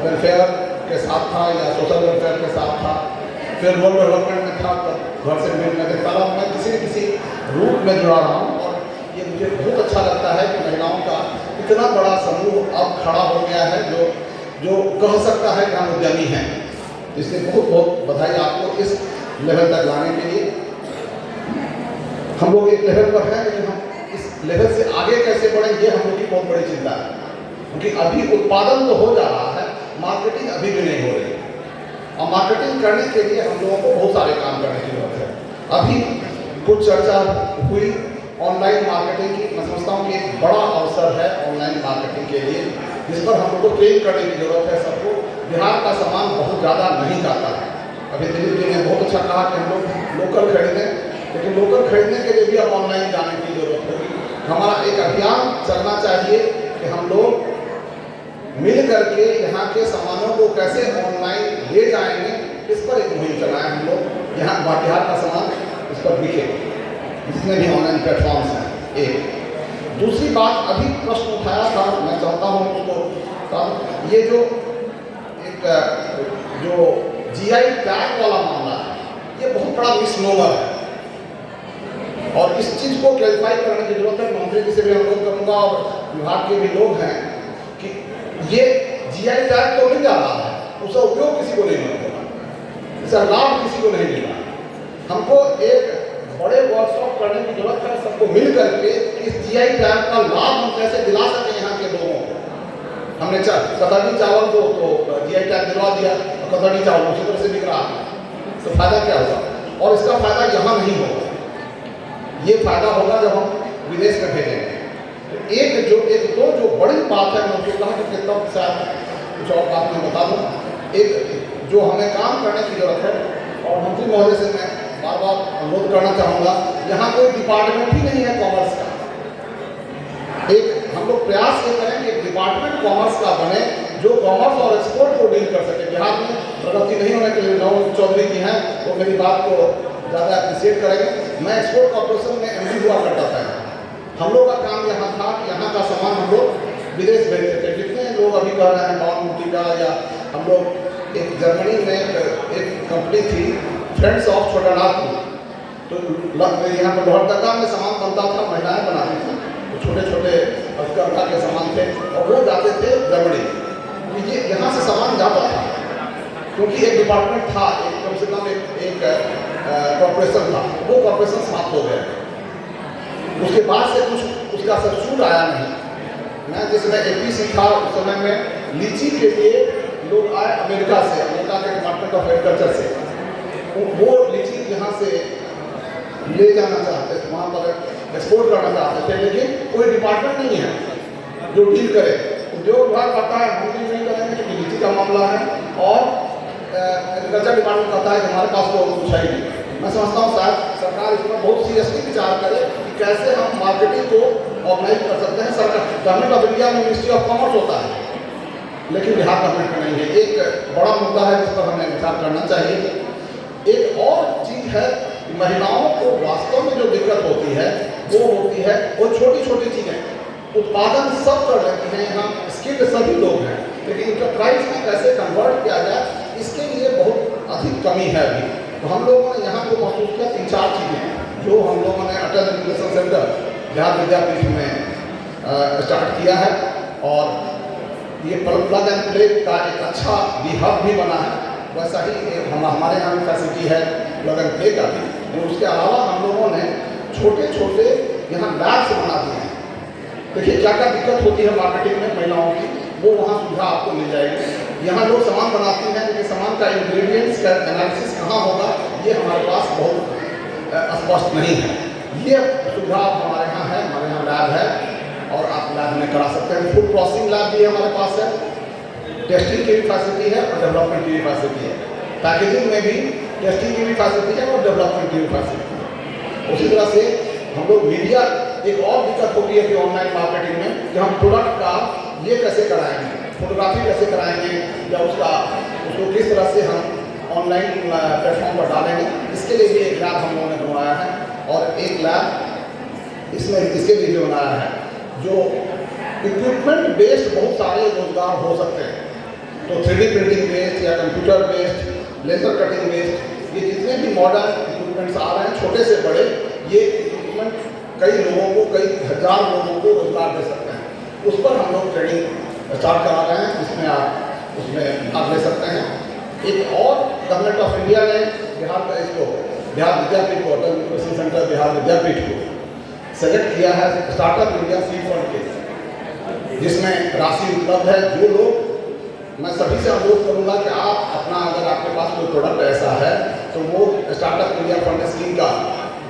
वेलफेयर के साथ था या सोशल वेलफेयर के साथ था, फिर रूरल डेवलपमेंट में था, तब घर से भी मैं देखता रहा। मैं किसी न किसी रूप में जुड़ा रहा हूँ, और ये मुझे बहुत अच्छा लगता है कि महिलाओं का इतना बड़ा समूह अब खड़ा हो गया है जो कह सकता है कि हम उद्यमी हैं। इसलिए बहुत बहुत बधाई आपको इस लेवल तक लाने के लिए। हम लोग एक लेवल पर हैं, लेकिन हम इस लेवल से आगे कैसे बढ़ें, ये हम लोग की बहुत बड़ी चिंता है। क्योंकि अभी उत्पादन तो हो जा रहा है, मार्केटिंग अभी भी नहीं हो रही, और मार्केटिंग करने के लिए हम लोगों को बहुत सारे काम करने की जरूरत है। अभी कुछ चर्चा हुई ऑनलाइन मार्केटिंग की। मैं समझता हूँ कि एक बड़ा अवसर है ऑनलाइन मार्केटिंग के लिए, जिस पर हम लोग को ट्रेन करने की जरूरत है सबको। बिहार का सामान बहुत ज़्यादा नहीं जाता है। अभी दिलीप जी ने बहुत अच्छा कहा कि हम लोग लोकल खरीदें, लेकिन लोकल खरीदने के लिए भी अब ऑनलाइन जाने की जरूरत होगी। हमारा एक अभियान चलना चाहिए कि हम लोग मिल करके यहाँ के सामानों को कैसे ऑनलाइन ले जाएंगे, इस पर एक मुहिम चलाएं हम लोग। यहाँ बिहार का सामान इस पर बिके, जितने भी ऑनलाइन प्लेटफॉर्म्स हैं। एक दूसरी बात अभी प्रश्न उठाया था, मैं चाहता हूँ उसको, ये जो एक जो जीआई टैग वाला मामला है, ये बहुत बड़ा मिसनोमर है, और इस चीज़ को क्लैरिफाई करने की जरूरत है। मंत्री जी से भी अनुरोध करूँगा, और विभाग के भी लोग हैं, कि ये जीआई टैग तो मिल जा रहा है, उसका उपयोग किसी को नहीं मिल रहा, इसका लाभ किसी को नहीं मिल रहा। हमको एक बड़े वर्कशॉप करने की जरूरत है, सबको मिल करके इस जीआई टैग का लाभ हम कैसे दिला सकें यहाँ के लोगों को। हमने कतरनी चावल को तो जीआई टैग दिलवा दिया, और कतरनी चावल उसी तरह से बिक रहा है, तो फायदा क्या होगा? और इसका फायदा यहाँ नहीं होगा, ये फायदा होगा जब हम विदेश में भेजेंगे। एक दो जो बड़ी बात है, मैं उसको कहा कि तब शायद कुछ और बात मैं बता दूँ। एक जो हमें काम करने की जरूरत है, और मंत्री महोदय से मैं बार बार अनुरोध करना चाहूँगा, यहाँ कोई डिपार्टमेंट ही नहीं है कॉमर्स का। एक हम लोग प्रयास ये करें कि डिपार्टमेंट कॉमर्स का बने, जो कॉमर्स और एक्सपोर्ट को डील कर सके। बिहार में प्रगति नहीं होने के लिए नवनीत चौधरी जी हैं, वो मेरी बात को ज़्यादा अप्रिशिएट करेंगे। मैं एक्सपोर्ट कॉर्पोरेशन में एमडी हुआ करता था। हम लोग का काम यहाँ था कि यहाँ का सामान हम लोग विदेश भेजते थे। जितने लोग अभी कह रहे हैं बाउन बूटी का, या हम लोग एक जर्मनी में एक कंपनी थी फ्रेंड्स ऑफ छोटानागपुर, तो यहाँ पर लोहरदगा में सामान बनता था, महिलाएं बनाती थी, तो छोटे छोटे हथकरघा के सामान थे, और वो जाते थे जर्मनी। तो ये यहाँ से सामान जाता था, क्योंकि एक डिपार्टमेंट था, एक कम से कम एक कॉर्पोरेशन था, वो कॉर्पोरेशन समाप्त हो गया। उसके बाद से कुछ उसका सब्सिट्यूट आया नहीं। मैं जिसमें एपीसी था उस समय में लीची के लिए लोग आए अमेरिका से, अमेरिका के डिपार्टमेंट ऑफ एग्रीकल्चर से, वो लीची यहाँ से ले जाना चाहते थे, वहाँ पर एक्सपोर्ट करना चाहते थे, लेकिन कोई डिपार्टमेंट नहीं है जो डील करे। उद्योग विभाग कहता है हम डील नहीं करेंगे क्योंकि लीची का मामला है, और एग्रीकल्चर डिपार्टमेंट कहता है कि हमारे पास तो कुछ है नहीं। मैं समझता हूँ शायद सरकार इस पर बहुत सीरियसली विचार करे कि कैसे हम मार्केटिंग को ऑर्गेनाइज कर सकते हैं। सरकार गवर्नमेंट ऑफ इंडिया में मिनिस्ट्री ऑफ कॉमर्स होता है, लेकिन बिहार गवर्नमेंट में नहीं है। एक बड़ा मुद्दा है जिस पर हमें विचार करना चाहिए। एक और चीज़ है, महिलाओं को वास्तव में जो दिक्कत होती है वो छोटी छोटी चीज़ें। उत्पादन सब कर लेती हैं, यहाँ स्किल्ड सभी लोग हैं, लेकिन इंटरप्राइज में कैसे कन्वर्ट किया जाए, इसके लिए बहुत अधिक कमी है अभी। तो हम लोगों ने यहाँ को महसूस किया 3-4 चीज़ें जो हम लोगों ने अटल इनोवेशन सेंटर बिहार विद्यापीठ में स्टार्ट किया है, और ये प्लग एंड प्ले का एक अच्छा हब भी बना है। वैसा ही हमारे यहाँ भी फैसिलिटी है प्लग एंड प्ले का भी। और उसके अलावा हम लोगों ने छोटे छोटे यहाँ लैब्स बना दिए हैं, देखिए क्या क्या दिक्कत होती है मार्केटिंग में महिलाओं की, वो वहाँ सुविधा आपको मिल जाएगी। यहाँ लोग सामान बनाती हैं लेकिन सामान का इंग्रेडिएंट्स का एनालिसिस कहाँ होगा ये हमारे पास बहुत स्पष्ट नहीं है। ये सुविधा हमारे यहाँ है, हमारे यहाँ लैब है और आप लैब में करा सकते हैं। फूड प्रोसेसिंग लैब भी हमारे पास है, टेस्टिंग की भी फैसिलिटी है और डेवलपमेंट की भी फैसिलिटी है। पैकेजिंग में भी टेस्टिंग की भी फैसिलिटी है और डेवलपमेंट की भी फैसिलिटी है। उसी तरह से हम लोग मीडिया, एक और दिक्कत होती है कि ऑनलाइन मार्केटिंग में कि हम प्रोडक्ट का ये कैसे कराएंगे, फोटोग्राफी कैसे कराएंगे या उसको किस तरह से हम ऑनलाइन प्लेटफॉर्म पर डालेंगे, इसके लिए भी एक लैब हम लोगों ने बनवाया है। और एक लैब इसमें इसके लिए भी बनाया है जो इक्विपमेंट बेस्ड बहुत सारे रोजगार हो सकते हैं। तो 3D प्रिंटिंग बेस्ड या computer based, laser cutting based, ये जितने भी मॉडर्न इक्विपमेंट्स आ रहे हैं छोटे से बड़े, ये इक्विपमेंट कई लोगों को, कई हजार लोगों को रोजगार दे सकते हैं। उस पर हम लोग ट्रेनिंग स्टार्ट करा रहे हैं, जिसमें आप उसमें भाग ले सकते हैं। एक और गवर्नमेंट ऑफ इंडिया ने बिहार विद्यापीठ को, अटल इनोवेशन सेंटर बिहार विद्यापीठ को सेलेक्ट किया है स्टार्टअप इंडिया सीड फंड के, जिसमें राशि उपलब्ध है। जो लोग, मैं सभी से अनुरोध करूंगा कि आप अपना, अगर आपके पास कोई प्रोडक्ट ऐसा है तो वो स्टार्टअप इंडिया फंड स्कीम का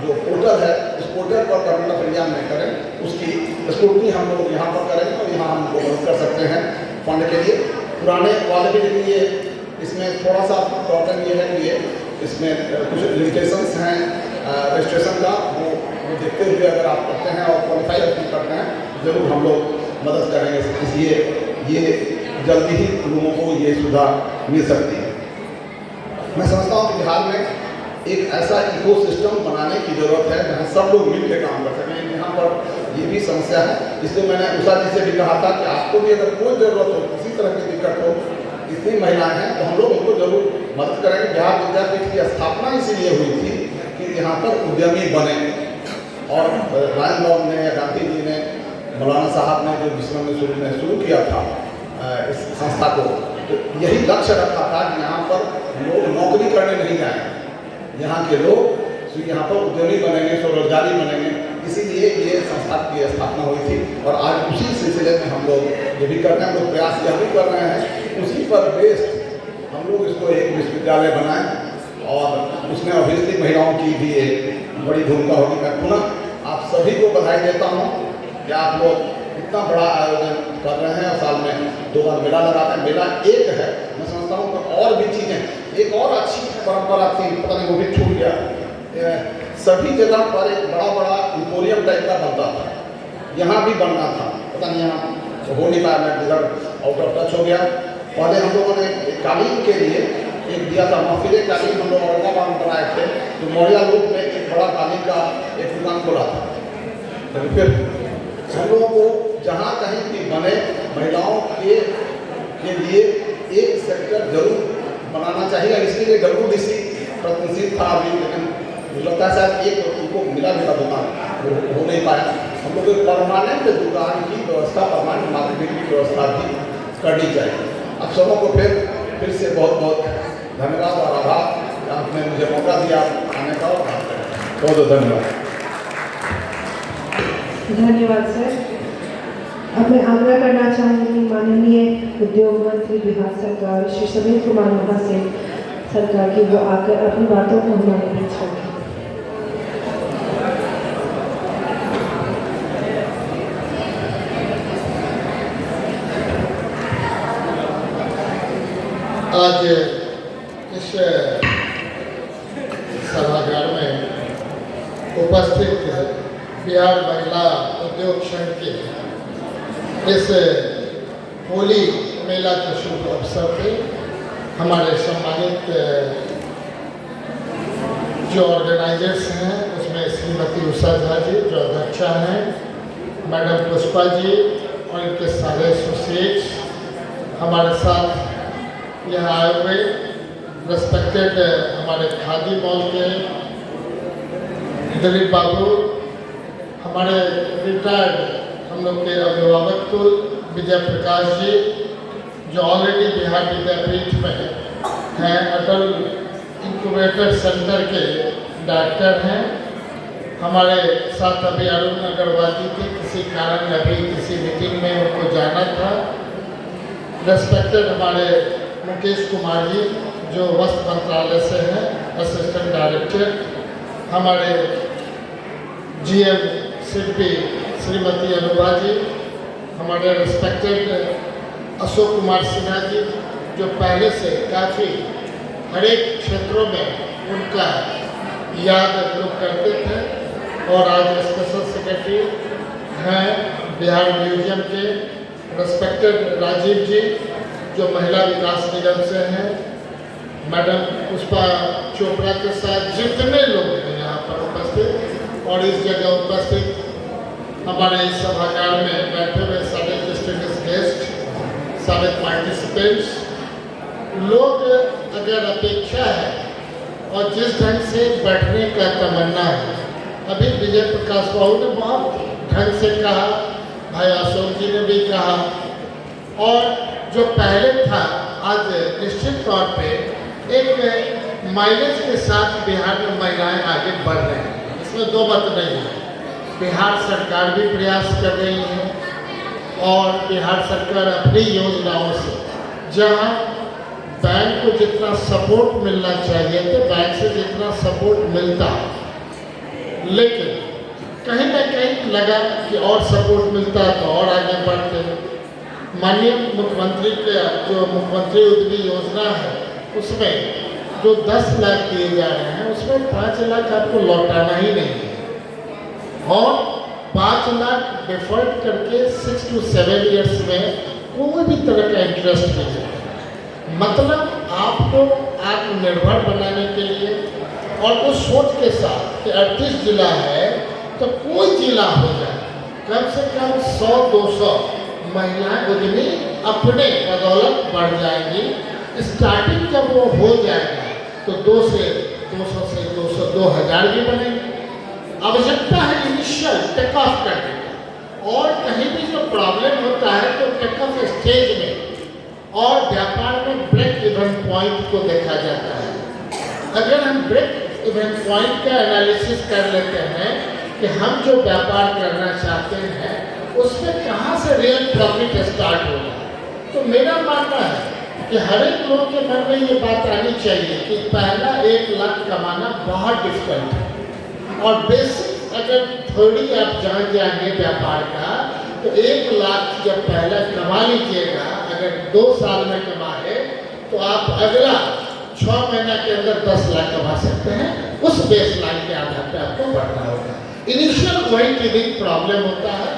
जो पोर्टल है, उस पोर्टल पर गवर्नमेंट ऑफ इंडिया में करें, उसकी स्क्रूटनी हम लोग यहाँ पर करेंगे और यहाँ हम लोग मदद कर सकते हैं फंड के लिए। पुराने वाले भी, लेकिन ये इसमें थोड़ा सा प्रॉब्लम ये है कि ये इसमें कुछ लिमिटेशंस हैं रजिस्ट्रेशन का, वो देखते हुए अगर आप करते हैं और क्वालिफाई अपनी करते हैं, ज़रूर हम लोग मदद करेंगे। इसलिए ये जल्दी ही लोगों को ये सुविधा मिल सकती है। मैं समझता हूँ कि बिहार में एक ऐसा इकोसिस्टम बनाने की ज़रूरत है जहाँ सब लोग मिल के काम कर सकें। यहाँ पर ये भी समस्या है, इसलिए मैंने उषा जी से भी कहा था कि आपको भी अगर कोई ज़रूरत हो, किसी तरह की दिक्कत हो, इतनी महिलाएं हैं तो हम लोग उनको जरूर मदद करेंगे। बिहार विद्यापीठ की स्थापना इसीलिए हुई थी कि यहाँ पर उद्यमी बने, और राजभवन ने या गांधी जी ने, मौलाना साहब ने जो विश्व में शुरू किया था इस संस्था को, तो यही लक्ष्य रखा था कि यहाँ पर लोग नौकरी करने नहीं जाएंगे, यहाँ के लोग यहाँ पर उद्यमी बनेंगे, स्वरोजगारी बनेंगे। इसीलिए ये संस्था की स्थापना हुई थी और आज उसी सिलसिले में हम लोग ये भी कर रहे हैं। हम लोग प्रयास यह भी कर रहे हैं, उसी पर बेस्ड हम लोग इसको एक विश्वविद्यालय बनाएं और उसमें ऑब्वियसली महिलाओं की भी एक बड़ी भूमिका होगी। मैं पुनः आप सभी को बधाई देता हूँ कि आप लोग इतना बड़ा आयोजन कर रहे हैं और साल में 2 बार मेला लगाते हैं। मेला एक है, मैं समझता हूँ तो और भी चीज़ें, एक और अच्छी परंपरा थी, पता नहीं वो भी छूट गया। सभी जगह पर एक बड़ा इम्पोरियम टाइप का बनता था, यहाँ भी बनना था, पता नहीं यहाँ हो नहीं पाया, मैं इधर आउट ऑफ टच हो गया। पहले हम लोगों ने कालीन के लिए एक दिया था, महफिल कालीन हम लोग औरंगाबाद में बनाए थे, तो मौर्या लोक में एक बड़ा कालीन का एक दुकान खोला था। लेकिन फिर हम लोगों को जहाँ कहीं भी बने, महिलाओं के लिए एक सेक्टर जरूर बनाना चाहिए। इसके लिए WDC प्रतिनिधि था अभी, लेकिन मुझे लगता है शायद एक उनको मिला भी था दुकान, वो हो नहीं पाया। हम लोग एक परमानेंट दुकान की व्यवस्था, परमानेंट मार्केटिंग की व्यवस्था भी करनी चाहिए। आप सबों को फिर से बहुत बहुत धन्यवाद और आभार कि आपने मुझे मौका दिया आने का और बात करने का। बहुत बहुत धन्यवाद। धन्यवाद सर। अब मैं आग्रह करना चाहूँगी माननीय उद्योग मंत्री बिहार सरकार श्री समीर कुमार महाशय सरकार की, वो आकर अपनी बातों को हमारे बीच रखें। आज इस सभागार में उपस्थित बिहार महिला उद्योग संघ के इस होली मेला के शुभ अवसर पे हमारे सम्मानित जो ऑर्गेनाइजर्स हैं, उसमें श्रीमती उषा झा जी जो अध्यक्षा हैं, मैडम पुष्पा जी और इनके सारे एसोसिएट्स हमारे साथ यहाँ आए हुए, रेस्पेक्टेड हमारे खादी मॉल के दिलीप बाबू, हमारे रिटायर्ड हम लोग के अभिभावक कुल विजय प्रकाश जी जो ऑलरेडी बिहार विद्यापीठ में हैं, अटल इंक्यूबेटर सेंटर के डायरेक्टर हैं, हमारे साथ अभी अरुण अग्रवाल जी थे, किसी कारण अभी किसी मीटिंग में उनको जाना था। रेस्पेक्टेड हमारे मुकेश कुमार जी जो वस्त्र मंत्रालय से हैं, असिस्टेंट डायरेक्टर, हमारे जीएम शिल्पी श्रीमती अनुभा जी, हमारे रेस्पेक्टेड अशोक कुमार सिन्हा जी जो पहले से काफ़ी हर एक क्षेत्रों में उनका याद लोग करते थे, और आज स्पेशल सेक्रेटरी हैं बिहार म्यूजियम के रेस्पेक्टेड राजीव जी जो महिला विकास निगम से हैं, मैडम पुष्पा चोपड़ा के साथ जितने लोग हैं यहाँ पर उपस्थित और इस जगह उपस्थित हमारे इस सभागार में बैठे हुए सारे डिस्टिंग्विश्ड गेस्ट, सारे पार्टिसिपेंट्स लोग, अगर अपेक्षा है और जिस ढंग से बैठने का तमन्ना है, अभी विजय प्रकाश बाबू ने बहुत ढंग से कहा, भाई अशोक जी ने भी कहा, और जो पहले था आज निश्चित तौर पे एक माइलेज के साथ बिहार में महिलाएं आगे बढ़ रही हैं, इसमें दो बात नहीं है। बिहार सरकार भी प्रयास कर रही है और बिहार सरकार अपनी योजनाओं से जहां बैंक को जितना सपोर्ट मिलना चाहिए तो बैंक से जितना सपोर्ट मिलता, लेकिन कहीं ना कहीं लगा कि और सपोर्ट मिलता तो और आगे बढ़ते। माननीय मुख्यमंत्री के जो मुख्यमंत्री उद्यमी योजना है उसमें जो 10 लाख दिए जा रहे हैं उसमें 5 लाख आपको लौटाना ही नहीं है, और 5 लाख डिफॉल्ट करके 6 to 7 ईयर्स में कोई भी तरह का इंटरेस्ट नहीं है। मतलब आपको आत्मनिर्भर बनाने के लिए और उस सोच के साथ कि 38 जिला है तो कोई जिला हो जाए कम से कम 100-200 महिलाएं उद्यमी अपने बदौलत बढ़ जाएंगी। स्टार्टिंग जब वो हो जाएगा तो 200 से 2000 भी बनेंगे। आवश्यकता है इनिशियल टेक ऑफ करने का, और कहीं भी जो प्रॉब्लम होता है तो टेक ऑफ स्टेज में और व्यापार में ब्रेक इवन पॉइंट को देखा जाता है। अगर हम ब्रेक इवन पॉइंट का एनालिसिस कर लेते हैं कि हम जो व्यापार करना चाहते हैं उसमें कहाँ से रियल प्रॉफिट स्टार्ट होगा, तो मेरा मानना है कि हर एक लोग के मन में ये बात आनी चाहिए कि पहला 1 लाख कमाना बहुत डिफिकल्ट है, और बेसिक अगर थोड़ी आप जान जाएंगे व्यापार का तो 1 लाख जब पहला कमा लीजिएगा, अगर 2 साल में कमाए तो आप अगला 6 महीना के अंदर 10 लाख कमा सकते हैं। उस बेस लाइन के आधार पर आपको बढ़ना होगा। इनिशियल वही टीदिंग प्रॉब्लम होता है,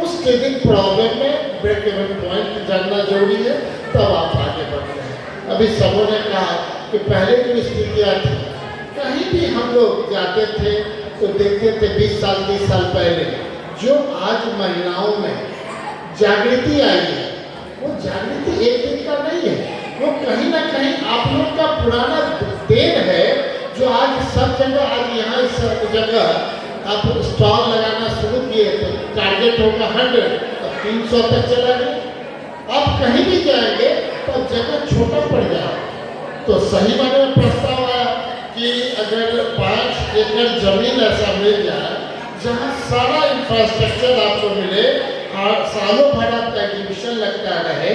उस टीदिंग प्रॉब्लम में ब्रेक इवन पॉइंट जानना जरूरी है, तब आप आगे बढ़ते हैं। अभी सबों ने कहा कि पहले जो स्थितियाँ थी, कहीं भी हम लोग जाते थे तो देखते थे 20 साल 30 साल पहले जो आज महिलाओं में जागृति आई है, वो जागृति एक दिन का नहीं है, वो कहीं ना कहीं आप लोग का पुराना देन है जो आज सब जगह, आज यहाँ इस जगह आप स्टॉल लगाना शुरू किए तो टारगेट होगा 100, अब 300 तक चला गया। अब कहीं भी जाएंगे तो अब जगह छोटा पड़ जाए, तो सही मायने में प्रस्ताव आया कि अगर 5 एकड़ जमीन ऐसा मिल जाए जहाँ सारा इंफ्रास्ट्रक्चर आपको मिले और सालों भर आपका एग्जीबिशन लगता रहे,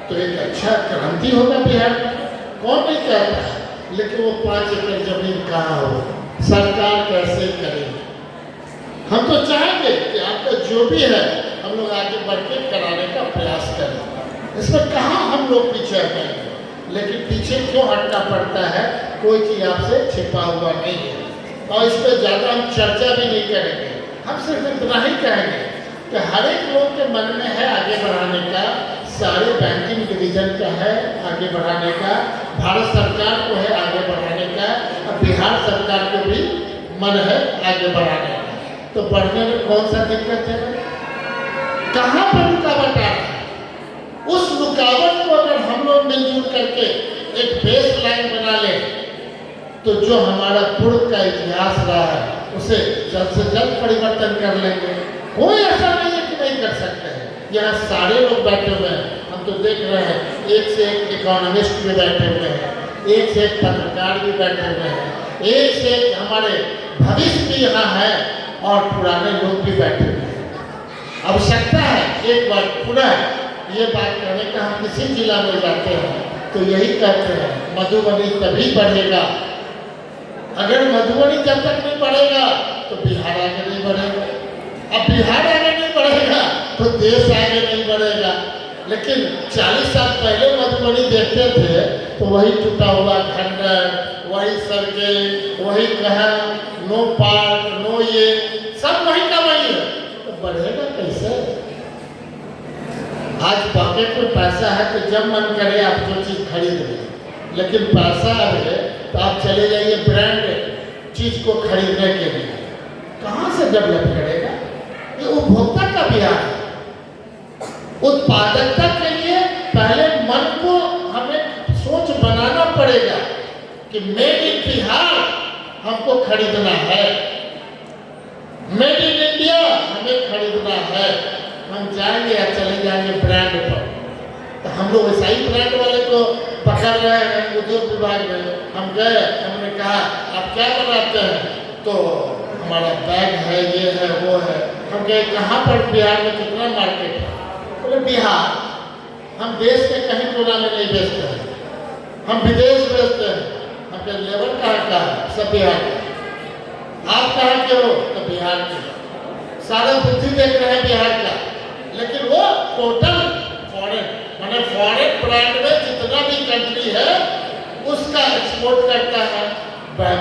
तो एक अच्छा क्रांति होगा बिहार में। कौन नहीं चाहता है, लेकिन वो 5 एकड़ जमीन कहाँ हो, सरकार कैसे करेगी। हम तो चाहेंगे कि आपका जो भी है हम लोग आगे बढ़ के कराने का प्रयास करें, इसमें कहाँ हम लोग पीछे हटेंगे, लेकिन पीछे क्यों हटना पड़ता है, कोई चीज़ आपसे छिपा हुआ नहीं है, और इस पर ज़्यादा हम चर्चा भी नहीं करेंगे। हम सिर्फ इतना ही कहेंगे कि हर एक लोग के मन में है आगे बढ़ाने का, सारे बैंकिंग डिवीजन का है आगे बढ़ाने का, भारत सरकार को है आगे बढ़ाने का, और बिहार सरकार को भी मन है आगे बढ़ाने का। तो बढ़ने में कौन सा दिक्कत है, कहाँ पर रुकावट आ रहा है, उस रुकावट को अगर हम लोग मिलजुल करके एक बेस लाइन बना लें तो जो हमारा पूर्व का इतिहास रहा है उसे जल्द से जल्द परिवर्तन कर लेंगे। कोई ऐसा नहीं है कि नहीं कर सकते हैं, यहाँ सारे लोग बैठे हुए हैं, हम तो देख रहे हैं एक से एक इकोनॉमिस्ट भी बैठे हुए हैं, एक से एक पत्रकार भी बैठे हुए हैं, एक से एक हमारे भविष्य भी यहाँ है और पुराने लोग भी बैठे हुए हैं। आवश्यकता है एक बार पुनः ये बात कहने का, हम किसी जिला में जाते हैं तो यही कहते हैं मधुबनी तभी बढ़ेगा, अगर मधुबनी जब तक नहीं बढ़ेगा तो बिहार आगे नहीं बढ़ेगा, अब बिहार आगे नहीं बढ़ेगा तो देश आगे नहीं बढ़ेगा। लेकिन 40 साल पहले मधुबनी देखते थे तो वही टूटा हुआ खंडर, वही सड़कें, वही कहा नो पार्क, नो ये सब वही का वही है, तो बढ़ेगा कैसे? आज पॉकेट में पैसा है तो जब मन करे आप जो चीज़ खरीद लें, लेकिन पैसा है तो आप चले जाइए ब्रांड चीज़ को खरीदने के लिए, कहाँ से डेवलप करेगा? ये उपभोक्ता का बिहार है। उत्पादकता के लिए पहले मन को हमें सोच बनाना पड़ेगा कि मेड इन बिहार हमको खरीदना है, मेड इन इंडिया हमें खरीदना है। हम जाएंगे या चले जाएंगे ब्रांड पर, तो हम लोग ऐसा ही ब्रांड वाले को पकड़ रहे हैं उद्योग विभाग में। हम गए, हमने कहा आप क्या बनाते हैं, तो हमारा बैग है, ये है, वो है। हम गए कहाँ पर, बिहार में कितना मार्केट है? बोले बिहार। हम देश के कहीं कोना में नहीं बेचते हैं, हम विदेश बेचते हैं। हम कहे लेबर कहाँ का है? सब बिहार का। आप कहाँ के हो? तो बिहार के। सारा बुद्धि देख रहे हैं बिहार का, लेकिन वो टोटल फॉरेन, माने फॉरेन ब्रांड में जितना भी कंट्री है उसका एक्सपोर्ट करता है,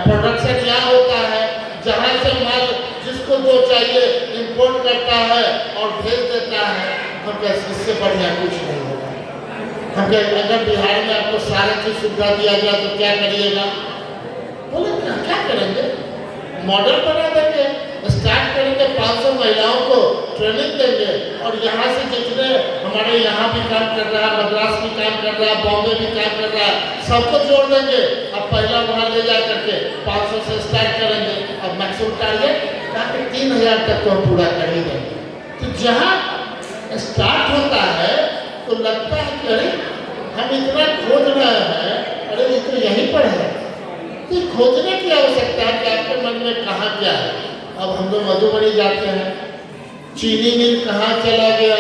प्रोडक्शन यहाँ होता है, जहाँ से माल जिसको जो चाहिए इंपोर्ट करता है और भेज देता है। हम कहते इससे बढ़िया कुछ नहीं होगा। हम कहते अगर बिहार में आपको सारी चीज सुविधा दिया जाए तो क्या करिएगा? बोले क्या करेंगे? मॉडल बना देंगे, स्टार्ट करेंगे, 500 महिलाओं को ट्रेनिंग देंगे और यहाँ से जितने हमारे यहाँ भी काम कर रहा है, मद्रास भी काम कर रहा है, बॉम्बे भी काम कर रहा है, सबको जोड़ देंगे। अब पहला वहाँ ले जा करके 500 से स्टार्ट करेंगे, अब मैक्सिमम टारगेट 3000 तक तो हम पूरा कर ही देंगे। तो जहाँ स्टार्ट होता है तो लगता है कि अरे हम इतना खोज रहे हैं, अरे ये तो यहीं पर है। तो खोजने की आवश्यकता है कि आपके मन में कहाँ क्या है। अब हम लोग मधुबनी जाते हैं, चीनी मिल कहाँ चला गया?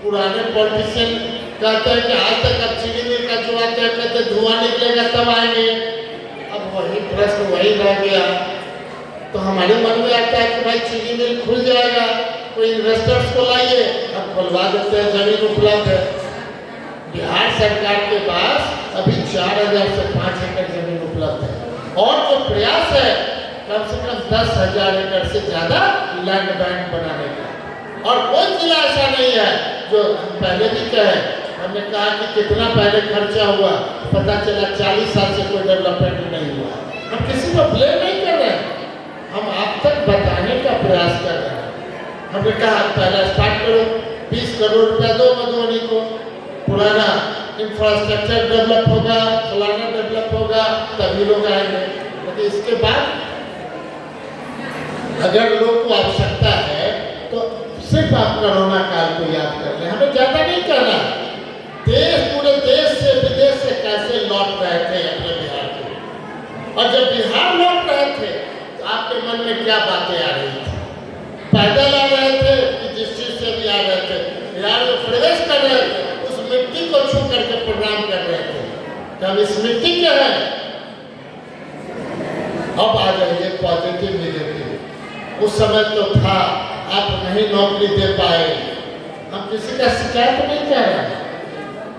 पुराने पॉलिटिशियन कहते हैं कि आज तक अब चीनी मिल का जो आता है कहते धुआं निकलेगा तब आएंगे। अब वही प्रश्न वही रह गया। तो हमारे मन में आता है कि भाई चीनी मिल खुल जाएगा, कोई इन्वेस्टर्स को लाइए, हम खुलवा देते हैं, जमीन उपलब्ध है। बिहार सरकार के पास अभी 4000 से 5 एकड़ जमीन उपलब्ध है और जो प्रयास है कम से कम 10,000 एकड़ से ज्यादा लैंड बैंक बनाने का। और कोई जिला ऐसा नहीं है जो हम पहले भी कहे, हमने कहा कि कितना पहले खर्चा हुआ, पता चला 40 साल से कोई डेवलपमेंट नहीं हुआ। हम किसी को ब्लेम नहीं कर रहे हैं, हम आप तक बताने का प्रयास कर रहे हैं। हमने कहा पहला स्टार्ट करो, 20 करोड़ रुपया दो मधुबनी को, पुराना इंफ्रास्ट्रक्चर डेवलप होगा, फलाना डेवलप होगा, तभी लोग आएंगे। लेकिन इसके बाद अगर लोग को आवश्यकता है तो सिर्फ आप कोरोना काल को याद कर लें, हमें ज्यादा नहीं करना। देश पूरे देश से विदेश से कैसे लौट रहे थे अपने बिहार को, और जब बिहार लौट रहे थे तो आपके मन में क्या बातें आ रही थी? पैदल आ रहे थे कि जिस चीज से भी आ रहे थे, बिहार में प्रवेश कर रहे थे, उस मिट्टी को छू करके प्रोग्राम कर रहे थे कि हम इस मिट्टी के हैं। अब आ जाइए पॉजिटिव नेगेटिव। उस समय तो था आप नहीं नौकरी दे पाए, हम किसी का शिकायत नहीं कर रहे हैं,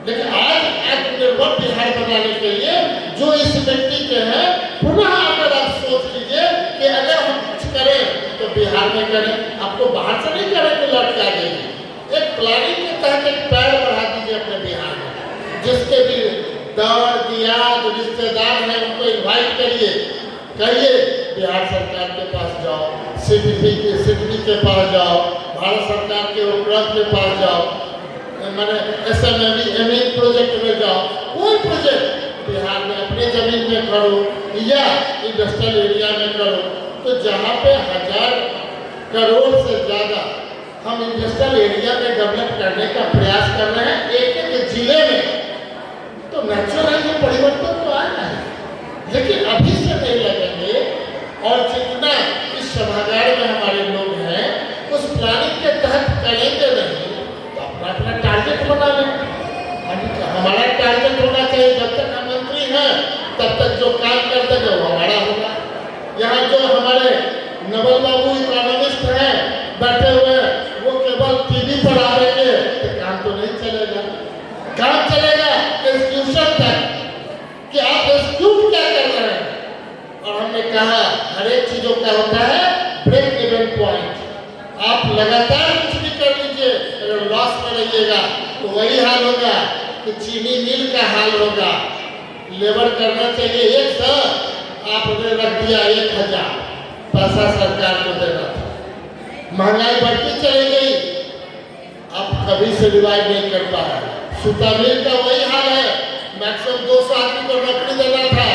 लेकिन आज आत्मनिर्भर बिहार बनाने के लिए जो इस मिट्टी के हैं, पुनः अगर आप सोच लीजिए कि अगर हम कुछ करें तो बिहार में करें, आपको बाहर से नहीं करें तो लौट के आ जाइए। एक प्लानिंग के तहत एक पैर बढ़ा दीजिए अपने बिहार में, जिसके भी दौड़ दियाद रिश्तेदार हैं उनको इन्वाइट करिए, कहिए बिहार सरकार के पास जाओ, सिडनी के पास जाओ, भारत सरकार के उपक्रम के पास जाओ, मैंने SMME प्रोजेक्ट में जाओ, कोई प्रोजेक्ट बिहार में अपने जमीन में करो या इंडस्ट्रियल एरिया में करो। तो जहाँ पे 1000 करोड़ से ज्यादा हम इंडस्ट्रियल एरिया में डेवलप करने का प्रयास कर रहे हैं एक एक जिले में, तो नेचुरल ये परिवर्तन तो आना है, लेकिन अभी से नहीं लगेगा। चलेंगे नहीं तो अपना अपना टारगेट बना लें। हमारा टारगेट होना चाहिए जब तक हम मंत्री हैं तब तक जो काम करते हैं वो हमारा होगा। यहाँ जो हमारे नवल बाबू इकोनॉमिस्ट हैं बैठे हुए वो केवल टीवी पर आएंगे तो काम तो नहीं चलेगा। काम चलेगा एग्जीक्यूशन तक कि आप एग्जीक्यूट क्या कर रहे हैं। और हमने कहा हर एक चीजों का होता है ब्रेक इवन पॉइंट। आप लगातार कुछ भी कर लीजिए अगर लॉस में रहिएगा तो वही हाल होगा कि चीनी मिल का हाल होगा। लेबर करना चाहिए 100, आपने रख दिया 1000, पैसा सरकार को देना था। महंगाई बढ़ती चली गई, आप कभी से रिवाइव नहीं कर पा रहे। सूता मिल का वही हाल है, मैक्सिमम 200 आदमी को नौकरी देना था,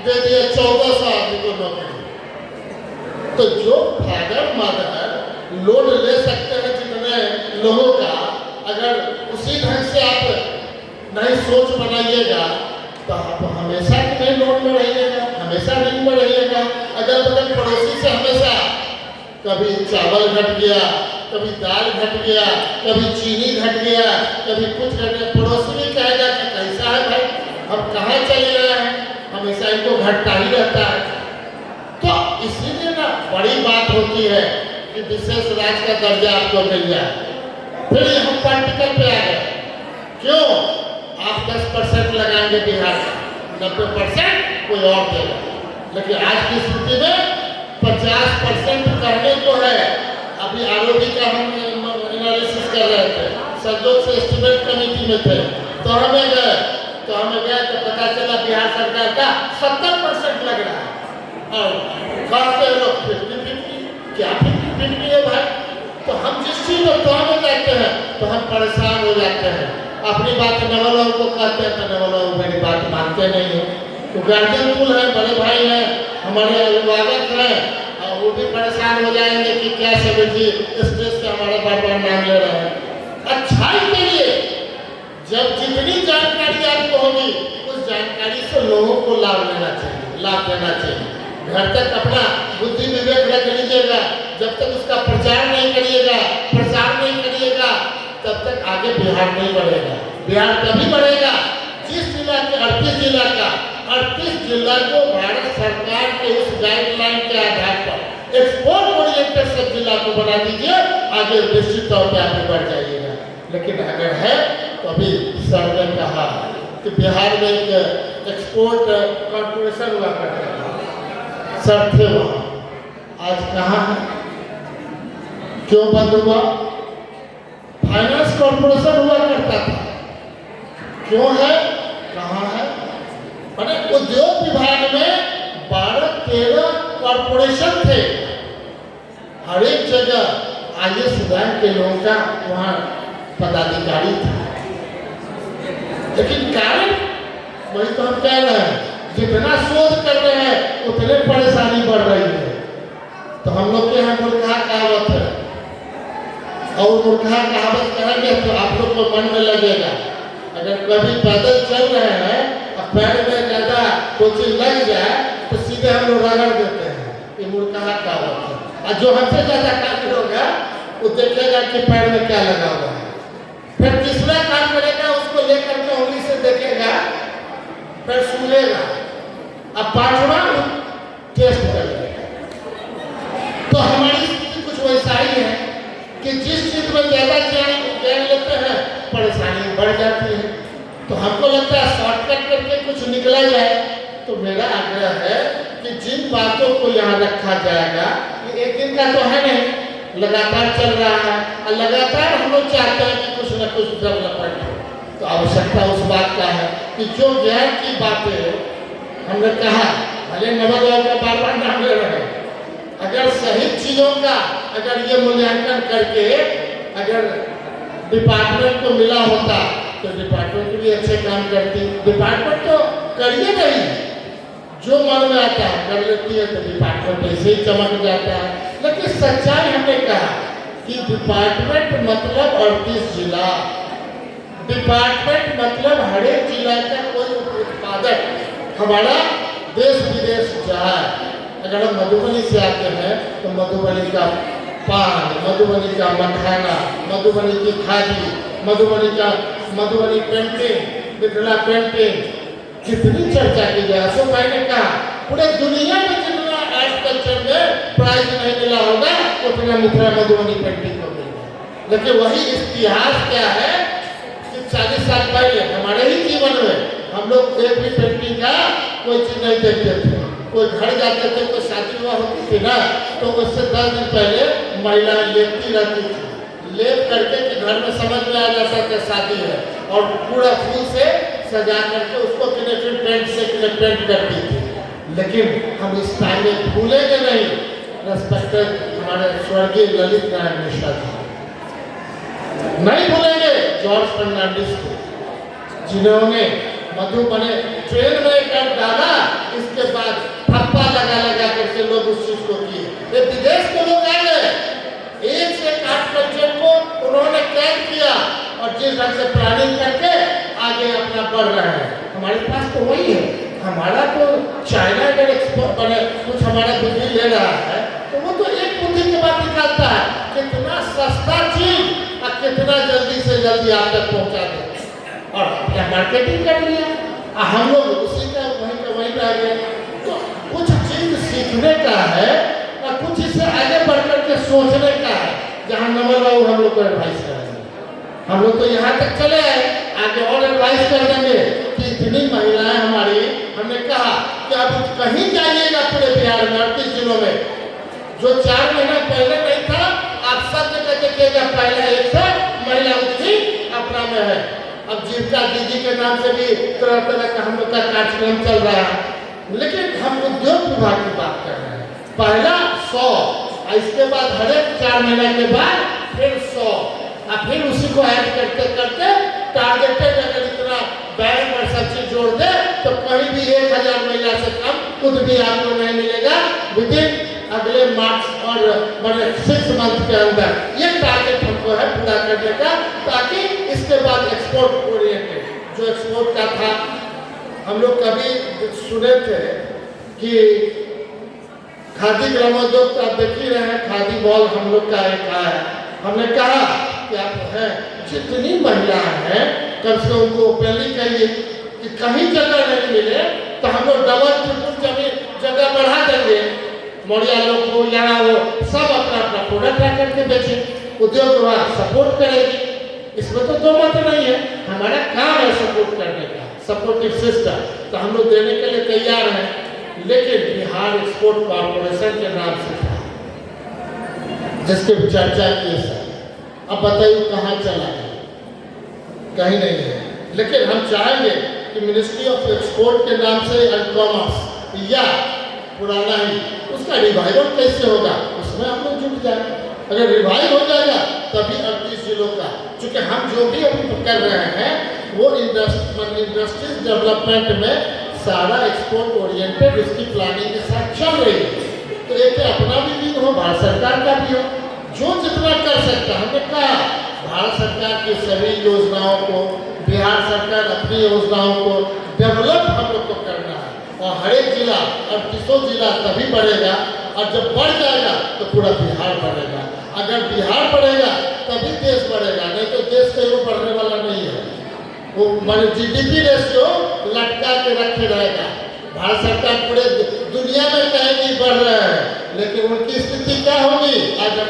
दे दिए 1400 आदमी को नौकरी। तो जो फादर मदर लोन ले सकते हैं जितने लोगों का, अगर उसी ढंग से आप नहीं सोच बनाइएगा तो आप हमेशा नहीं लोन में रहिएगा, हमेशा रिंग में रहिएगा। अगल बगल पड़ोसी से हमेशा कभी चावल घट गया, कभी दाल घट गया, कभी चीनी घट गया, कभी कुछ घट गया, पड़ोसी भी कहेगा कि कैसा है भाई, हम कहाँ चले गए हैं, हमेशा इनको घटता ही रहता है। तो इसीलिए ना बड़ी बात होती है कि विशेष राज्य का दर्जा आपको मिल जाए। फिर हम पॉलिटिकल पे आ गए, क्यों आप 10% लगाएंगे बिहार का, 90% कोई और देगा। लेकिन आज की स्थिति में 50% करने को है। अभी आरओबी का हम एनालिसिस कर रहे थे, संजोग से एस्टिमेट कमेटी में थे, तो हमें गए तो पता चला बिहार सरकार का 70% लग रहा है। और कहते हैं लोग 50-50, क्या 50-50 है भाई। तो हम जिस चीज में तो में कहते हैं तो हम परेशान हो जाते हैं। अपनी बात नवल को कहते हैं तो नवल मेरी बात मानते नहीं है। तो गार्जियन कुल है, बड़े भाई हैं, हमारे अभिभावक हैं, और वो भी परेशान हो जाएंगे कि क्या सभी जी स्टेज से हमारे बार बार नाम ले रहे हैं। अच्छाई के लिए जब जितनी जानकारी आपको होगी उस जानकारी से लोगों को लाभ लेना चाहिए, लाभ देना चाहिए। घर तक अपना बुद्धि विवेक रख लीजिएगा, जब तक उसका प्रचार नहीं करिएगा, प्रसार नहीं करिएगा, तब तक आगे बिहार नहीं बढ़ेगा। बिहार तभी बढ़ेगा जिस जिला के 38 जिला का 38 जिला को भारत सरकार के उस गाइडलाइन के आधार पर एक्सपोर्ट ओरिएंटेड सब जिला को बना दीजिए, आगे निश्चित तौर पर आगे बढ़ जाइएगा। लेकिन अगर है तो अभी सर ने कहा कि बिहार में एक एक्सपोर्ट कॉर्पोरेशन हुआ करता था, सर थे वहाँ, आज कहाँ है, क्यों बंद हुआ। फाइनेंस कॉर्पोरेशन हुआ करता था, क्यों है, कहाँ है। मैंने उद्योग विभाग में 12-13 कॉर्पोरेशन थे, हर एक जगह IS बैंक के लोगों का वहाँ पदाधिकारी था। लेकिन कारण वही तो हम कह रहे हैं, जितना शोध कर रहे हैं उतने परेशानी बढ़ रही है। तो हम लोग के यहाँ मूर्खा कहावत है, और मूर्खा कहावत कहेंगे तो आप लोग को मन में लगेगा। अगर कभी पैदल चल रहे हैं और पैर में ज्यादा कोई चीज लग जाए तो सीधे हम लोग रगड़ देते हैं, ये मूर्खा कहावत है। और जो हमसे ज्यादा काम होगा वो देखेगा कि पैर में क्या लगा हुआ है, फिर तीसरा काम करेगा, उसको लेकर के उंगली से देखेगा, फिर सुनेगा, अब 5वां टेस्ट करेगा। तो हमारी स्थिति कुछ वैसा ही है कि जिस चीज में ज्यादा ज्ञान लेते हैं परेशानी बढ़ जाती है। तो हमको लगता है शॉर्टकट करके कुछ निकला जाए। तो मेरा आग्रह है कि जिन बातों को यहाँ रखा जाएगा, ये एक दिन का तो है नहीं, लगातार चल रहा है, और लगातार हम लोग चाहते हैं कि कुछ न कुछ डेवलपमेंट हो। तो आवश्यकता उस बात का है कि जो ज्ञान की बातें हमने कहा, भले नवल का बार बार नाम ले रहे हैं, अगर सही चीजों का अगर ये मूल्यांकन करके अगर डिपार्टमेंट को मिला होता तो डिपार्टमेंट भी अच्छे काम करती। डिपार्टमेंट तो करिए नहीं, जो मन में आता है कर लेती है, तो डिपार्टमेंट ऐसे ही चमक जाता है। लेकिन सच्चाई हमने कहा कि डिपार्टमेंट मतलब 38 जिला, डिपार्टमेंट मतलब हर एक जिला का कोई उत्पादक हमारा देश विदेश जाए। अगर हम मधुबनी से आते हैं तो मधुबनी का पान, मधुबनी का मखाना, मधुबनी की खादी, मधुबनी पेंटिंग, मिथिला पेंटिंग, कितनी चर्चा की जाए। अशोक भाई ने कहा पूरे दुनिया में जितना आर्ट कल्चर में प्राइज नहीं मिला होगा उतना मिथिला मधुबनी पेंटिंग को मिला। लेकिन वही इतिहास क्या है कि 40 साल पहले हमारे ही जीवन में हम लोग एक भी पेंटिंग का कोई चीज नहीं देखते थे। कोई घर जाते थे, कोई शादी विवाह होती थी ना, तो उससे 10 दिन पहले महिलाएं लेपती रहती थी। लेप करके कि घर में समझ में आ जाता कि शादी है, और पूरा फूल से सजा करके उसको फिर पेंट से पेंट करती थी। लेकिन हम इस टाइम में भूलेंगे नहीं रेस्पेक्टेड हमारे स्वर्गीय ललित नारायण मिश्रा जी, नहीं भूलेंगे जॉर्ज फर्नांडिस को, जिन्होंने मधुबनी ट्रेन में एक डाला, इसके बाद ठप्पा लगा करके लोग उस चीज को किए। ये विदेश के लोग आ गए, एक से आर्ट कल्चर को उन्होंने कैद किया और जिस ढंग से प्लानिंग करके आगे अपना बढ़ रहे हैं। हमारे पास तो वही है। हमारा तो चाइना अगर एक्सपोर्ट बने कुछ हमारा बुद्धि ले रहा है तो वो तो एक बुद्धि के बाद निकालता है कितना सस्ता चीज और कितना जल्दी से जल्दी आप तक पहुंचा दे, और अपना मार्केटिंग कर लिया। हम लोग उसी का वहीं रह गए। तो कुछ चीज सीखने का है और कुछ इससे आगे बढ़ करके सोचने का है, जहाँ नमल बाबू हम लोग को एडवाइस करेंगे। हम लोग तो यहाँ तक चले आए, आगे और एडवाइस कर देंगे कि इतनी महिलाएं हमारी, हमने कहा कि आप कहीं जाइएगा पूरे बिहार में 38 जिलों में, जो 4 महीना पहले नहीं था, आप सब जगह देखिएगा पहले एक से महिला उठी अपना में है। अब जीविका दीदी के नाम से भी तरह का हम लोग का कार्यक्रम चल रहा है। लेकिन हम उद्योग विभाग की बात कर रहे हैं। पहला 100, इसके बाद हर एक 4 महीने के बाद फिर 100, और फिर उसी को ऐड करते करते टारगेटेड अगर इतना बैंक और सब चीज जोड़ दे तो कहीं भी 1000 महिला से कम खुद भी आपको नहीं मिलेगा विदिन अगले मार्च और 6 मंथ के अंदर। ये टारगेट हमको है पूरा करने का, ताकि इसके बाद एक्सपोर्ट ओरिएंटेड जो एक्सपोर्ट का था, हम लोग कभी सुने थे कि खादी ग्रामोद्योग तो आप देख ही रहे हैं, खादी मॉल हम लोग का एक है। हमने कहा कि आप हैं जितनी महिलाएं हैं कम से कम उनको ओपनली कहिए कि कहीं जगह नहीं मिले तो हम लोग डबल ट्रिपल जमीन जगह बढ़ा देंगे। मौर्या लोग को यहाँ वो सब अपना अपना प्रोडक्ट ला करके बेचे, उद्योग विभाग सपोर्ट करेगी, इसमें तो 2 मत नहीं है। हमारा काम है सपोर्ट करने का, सपोर्टिव सिस्टम, तो हम लोग देने के लिए तैयार हैं। लेकिन बिहार एक्सपोर्ट कॉर्पोरेशन के नाम से था जिसकी चर्चा की सर, अब बताइए कहाँ चला है? कहीं नहीं है। लेकिन हम चाहेंगे कि मिनिस्ट्री ऑफ एक्सपोर्ट के नाम से एंड कॉमर्स या पुराना ही उसका रिवाइवल कैसे होगा, उसमें हम लोग जुट जाएंगे। अगर रिवाइव हो जाएगा तभी 38 जिलों का, चूँकि हम जो भी अभी कर रहे हैं वो इंडस्ट्रीज डेवलपमेंट में सारा एक्सपोर्ट ओरिएंटेड उसकी प्लानिंग के साथ चल रही है। तो एक अपना भी विंग हो, भारत सरकार का भी हो, जो जितना कर सकता। हमने कहा भारत सरकार की सभी योजनाओं को, बिहार सरकार अपनी योजनाओं को डेवलप हम लोग को करना है, और हर एक जिला 38 जिला तभी बढ़ेगा, और जब बढ़ जाएगा तो पूरा बिहार बढ़ेगा। अगर बिहार बढ़ेगा तभी देश बढ़ेगा, नहीं तो देश कहीं बढ़ने वाला नहीं है। वो माने GDP रेशियो लटका के रखे रहेगा। भारत सरकार पूरे दुनिया में कहेगी बढ़ रहा है, लेकिन उनकी स्थिति क्या होगी? आज हम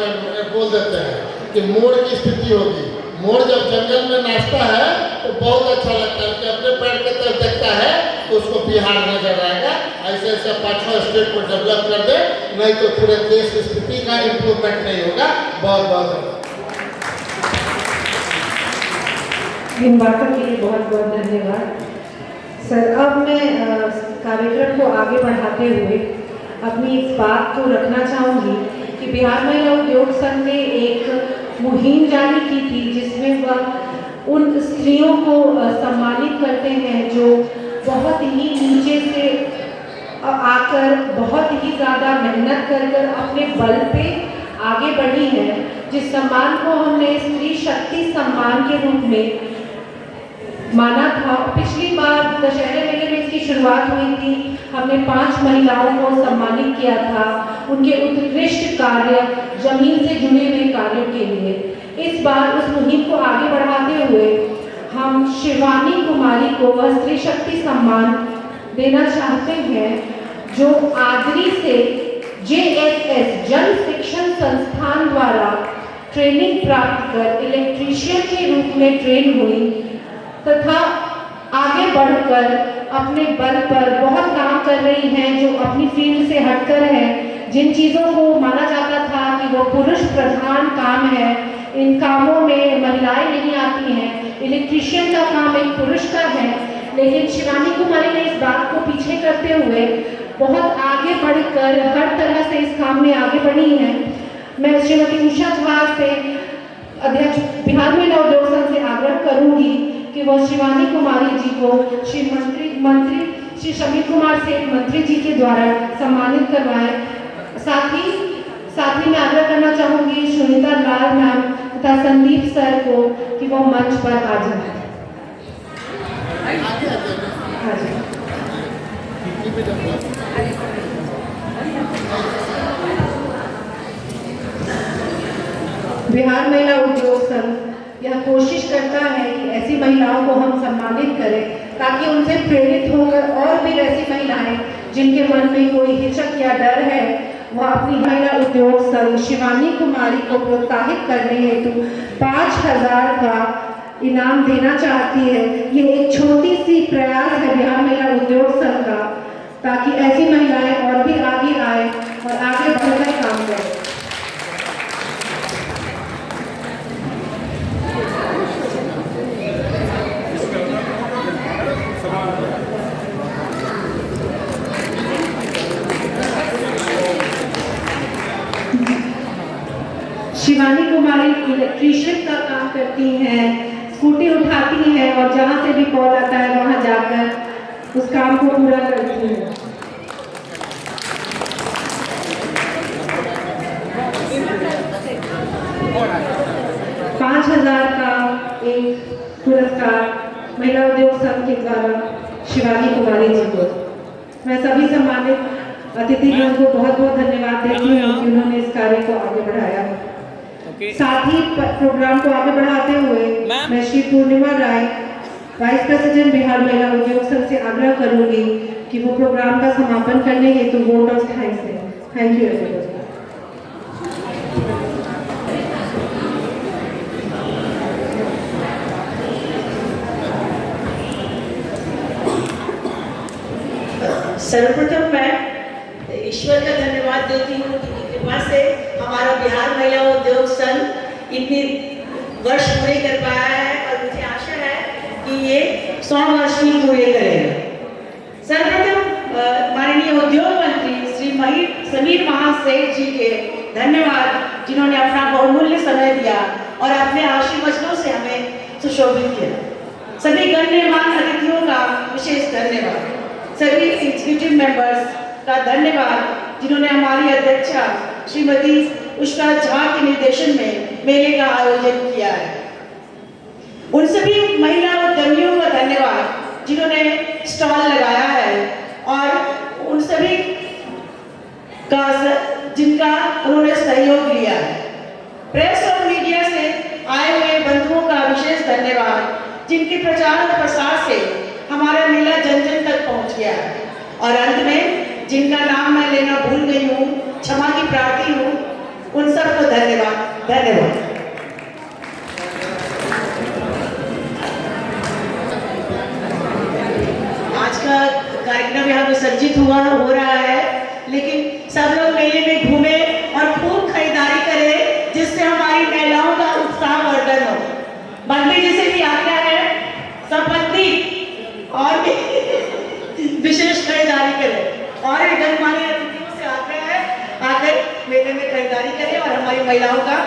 बोल देते हैं कि मोर की स्थिति होगी। मोर जब जंगल में नाचता है तो बहुत अच्छा लगता है, कि अपने पैर की तरफ देखता है तो उसको बिहार नजर आएगा। ऐसे ऐसे 5-6 स्टेट को डेवलप कर दे, नहीं तो पूरे देश की स्थिति का इम्प्रूवमेंट नहीं होगा। बहुत बहुत इन बातों के लिए बहुत बहुत धन्यवाद सर। अब मैं कार्यक्रम को आगे बढ़ाते हुए अपनी इस बात को रखना चाहूँगी कि बिहार महिला उद्योग संघ ने एक मुहिम जारी की थी जिसमें वह उन स्त्रियों को सम्मानित करते हैं जो बहुत ही नीचे से आकर बहुत ही ज़्यादा मेहनत कर अपने बल पे आगे बढ़ी है, जिस सम्मान को हमने स्त्री शक्ति सम्मान के रूप में माना था। पिछली बार दशहरे मेले में इसकी शुरुआत हुई थी, हमने 5 महिलाओं को सम्मानित किया था उनके उत्कृष्ट कार्य, जमीन से जुड़े हुए कार्यों के लिए। इस बार उस मुहिम को आगे बढ़ाते हुए हम शिवानी कुमारी को वह स्त्री शक्ति सम्मान देना चाहते हैं जो आगरी से JSS जल शिक्षण संस्थान द्वारा ट्रेनिंग प्राप्त कर इलेक्ट्रीशियन के रूप में ट्रेन हुई तथा आगे बढ़कर अपने बल पर बहुत काम कर रही हैं, जो अपनी फील्ड से हटकर है। जिन चीज़ों को माना जाता था कि वो पुरुष प्रधान काम है, इन कामों में महिलाएं नहीं आती हैं, इलेक्ट्रीशियन का काम एक पुरुष का है, लेकिन शिवानी कुमारी ने इस बात को पीछे करते हुए बहुत आगे बढ़कर हर तरह से इस काम में आगे बढ़ी हैं। मैं श्रीमती उषा झा से, अध्यक्ष बिहार महिला उद्योग संघ से आग्रह करूंगी कि वो शिवानी कुमारी जी को मंत्री श्री समीर कुमार सेठ मंत्री जी के द्वारा सम्मानित करवाएं। साथ ही मैं आग्रह करना चाहूंगी सुनीता लाल मैम तथा संदीप सर को कि वो मंच पर आ जाए। बिहार महिला उद्योग संघ यह कोशिश करता है कि ऐसी महिलाओं को हम सम्मानित करें ताकि उनसे प्रेरित होकर और भी ऐसी महिलाएं जिनके मन में कोई हिचक या डर है वह अपनी महिला उद्योग संघ शिवानी कुमारी को प्रोत्साहित करने हेतु 5,000 का इनाम देना चाहती है। ये एक छोटी सी प्रयास है बिहार महिला उद्योग संघ का, ताकि ऐसी महिलाएं और भी आगे आए और आगे बढ़कर काम करें। शिवानी कुमारी इलेक्ट्रीशियन का काम करती हैं, स्कूटी उठाती हैं और जहाँ से भी कॉल आता है वहाँ जाकर उस काम को पूरा करती हैं। $5,000 का एक पुरस्कार महिला उद्योग संघ के द्वारा शिवानी कुमारी जी को। मैं सभी सम्मानित अतिथिगण को बहुत बहुत धन्यवाद देती हूँ कि उन्होंने इस कार्य को आगे बढ़ाया। साथ ही प्रोग्राम को आगे बढ़ाते हुए मैं श्री पूर्णिमा राय, वाइस प्रेसिडेंट बिहार महिला उद्योग संघ से आग्रह करूंगी कि वो प्रोग्राम का समापन करने हेतु वोट ऑफ थैंक्स दें। Thank you everyone. सर्वप्रथम मैं ईश्वर का धन्यवाद देती हूँ कि कृपा से हमारा बिहार महिला उद्योग संघ इतनी वर्ष पूरे कर पाया है और मुझे आशा है कि ये 100 वर्ष भी पूरे करेगा। सर्वप्रथम माननीय उद्योग मंत्री श्री समीर महासेठ जी के धन्यवाद, जिन्होंने अपना बहुमूल्य समय दिया और अपने आशीर्वचनों से हमें सुशोभित किया। सभी गणमान्य अतिथियों का विशेष धन्यवाद। सभी एग्जीक्यूटिव मेंबर्स का धन्यवाद जिन्होंने हमारी अध्यक्षा श्रीमती उषा झा के निर्देशन में मेले का आयोजन किया है। उन सभी महिला उद्यमियों का धन्यवाद जिन्होंने स्टॉल लगाया है और उन सभी का जिनका उन्होंने सहयोग लिया है। प्रेस और मीडिया से आए हुए बंधुओं का विशेष धन्यवाद जिनके प्रचार और प्रसार से हमारा मेला जन जन तक पहुंच गया है। और अंत में जिनका नाम मैं लेना भूल गई हूँ, क्षमा की प्रार्थी हूँ, उन सबको धन्यवाद। धन्यवाद। आज का कार्यक्रम यहाँ पे सज्जित हो रहा है, लेकिन सब लोग मेले में घूमे और खूब खरीदारी करें जिससे हमारी महिलाओं का उत्साह वर्धन हो। बंदी जिसे भी आज्ञा है सब बंदी और विशेष खरीदारी करें और गणमान्य अतिथियों से आग्रह है आकर मेले में खरीदारी करें और हमारी महिलाओं का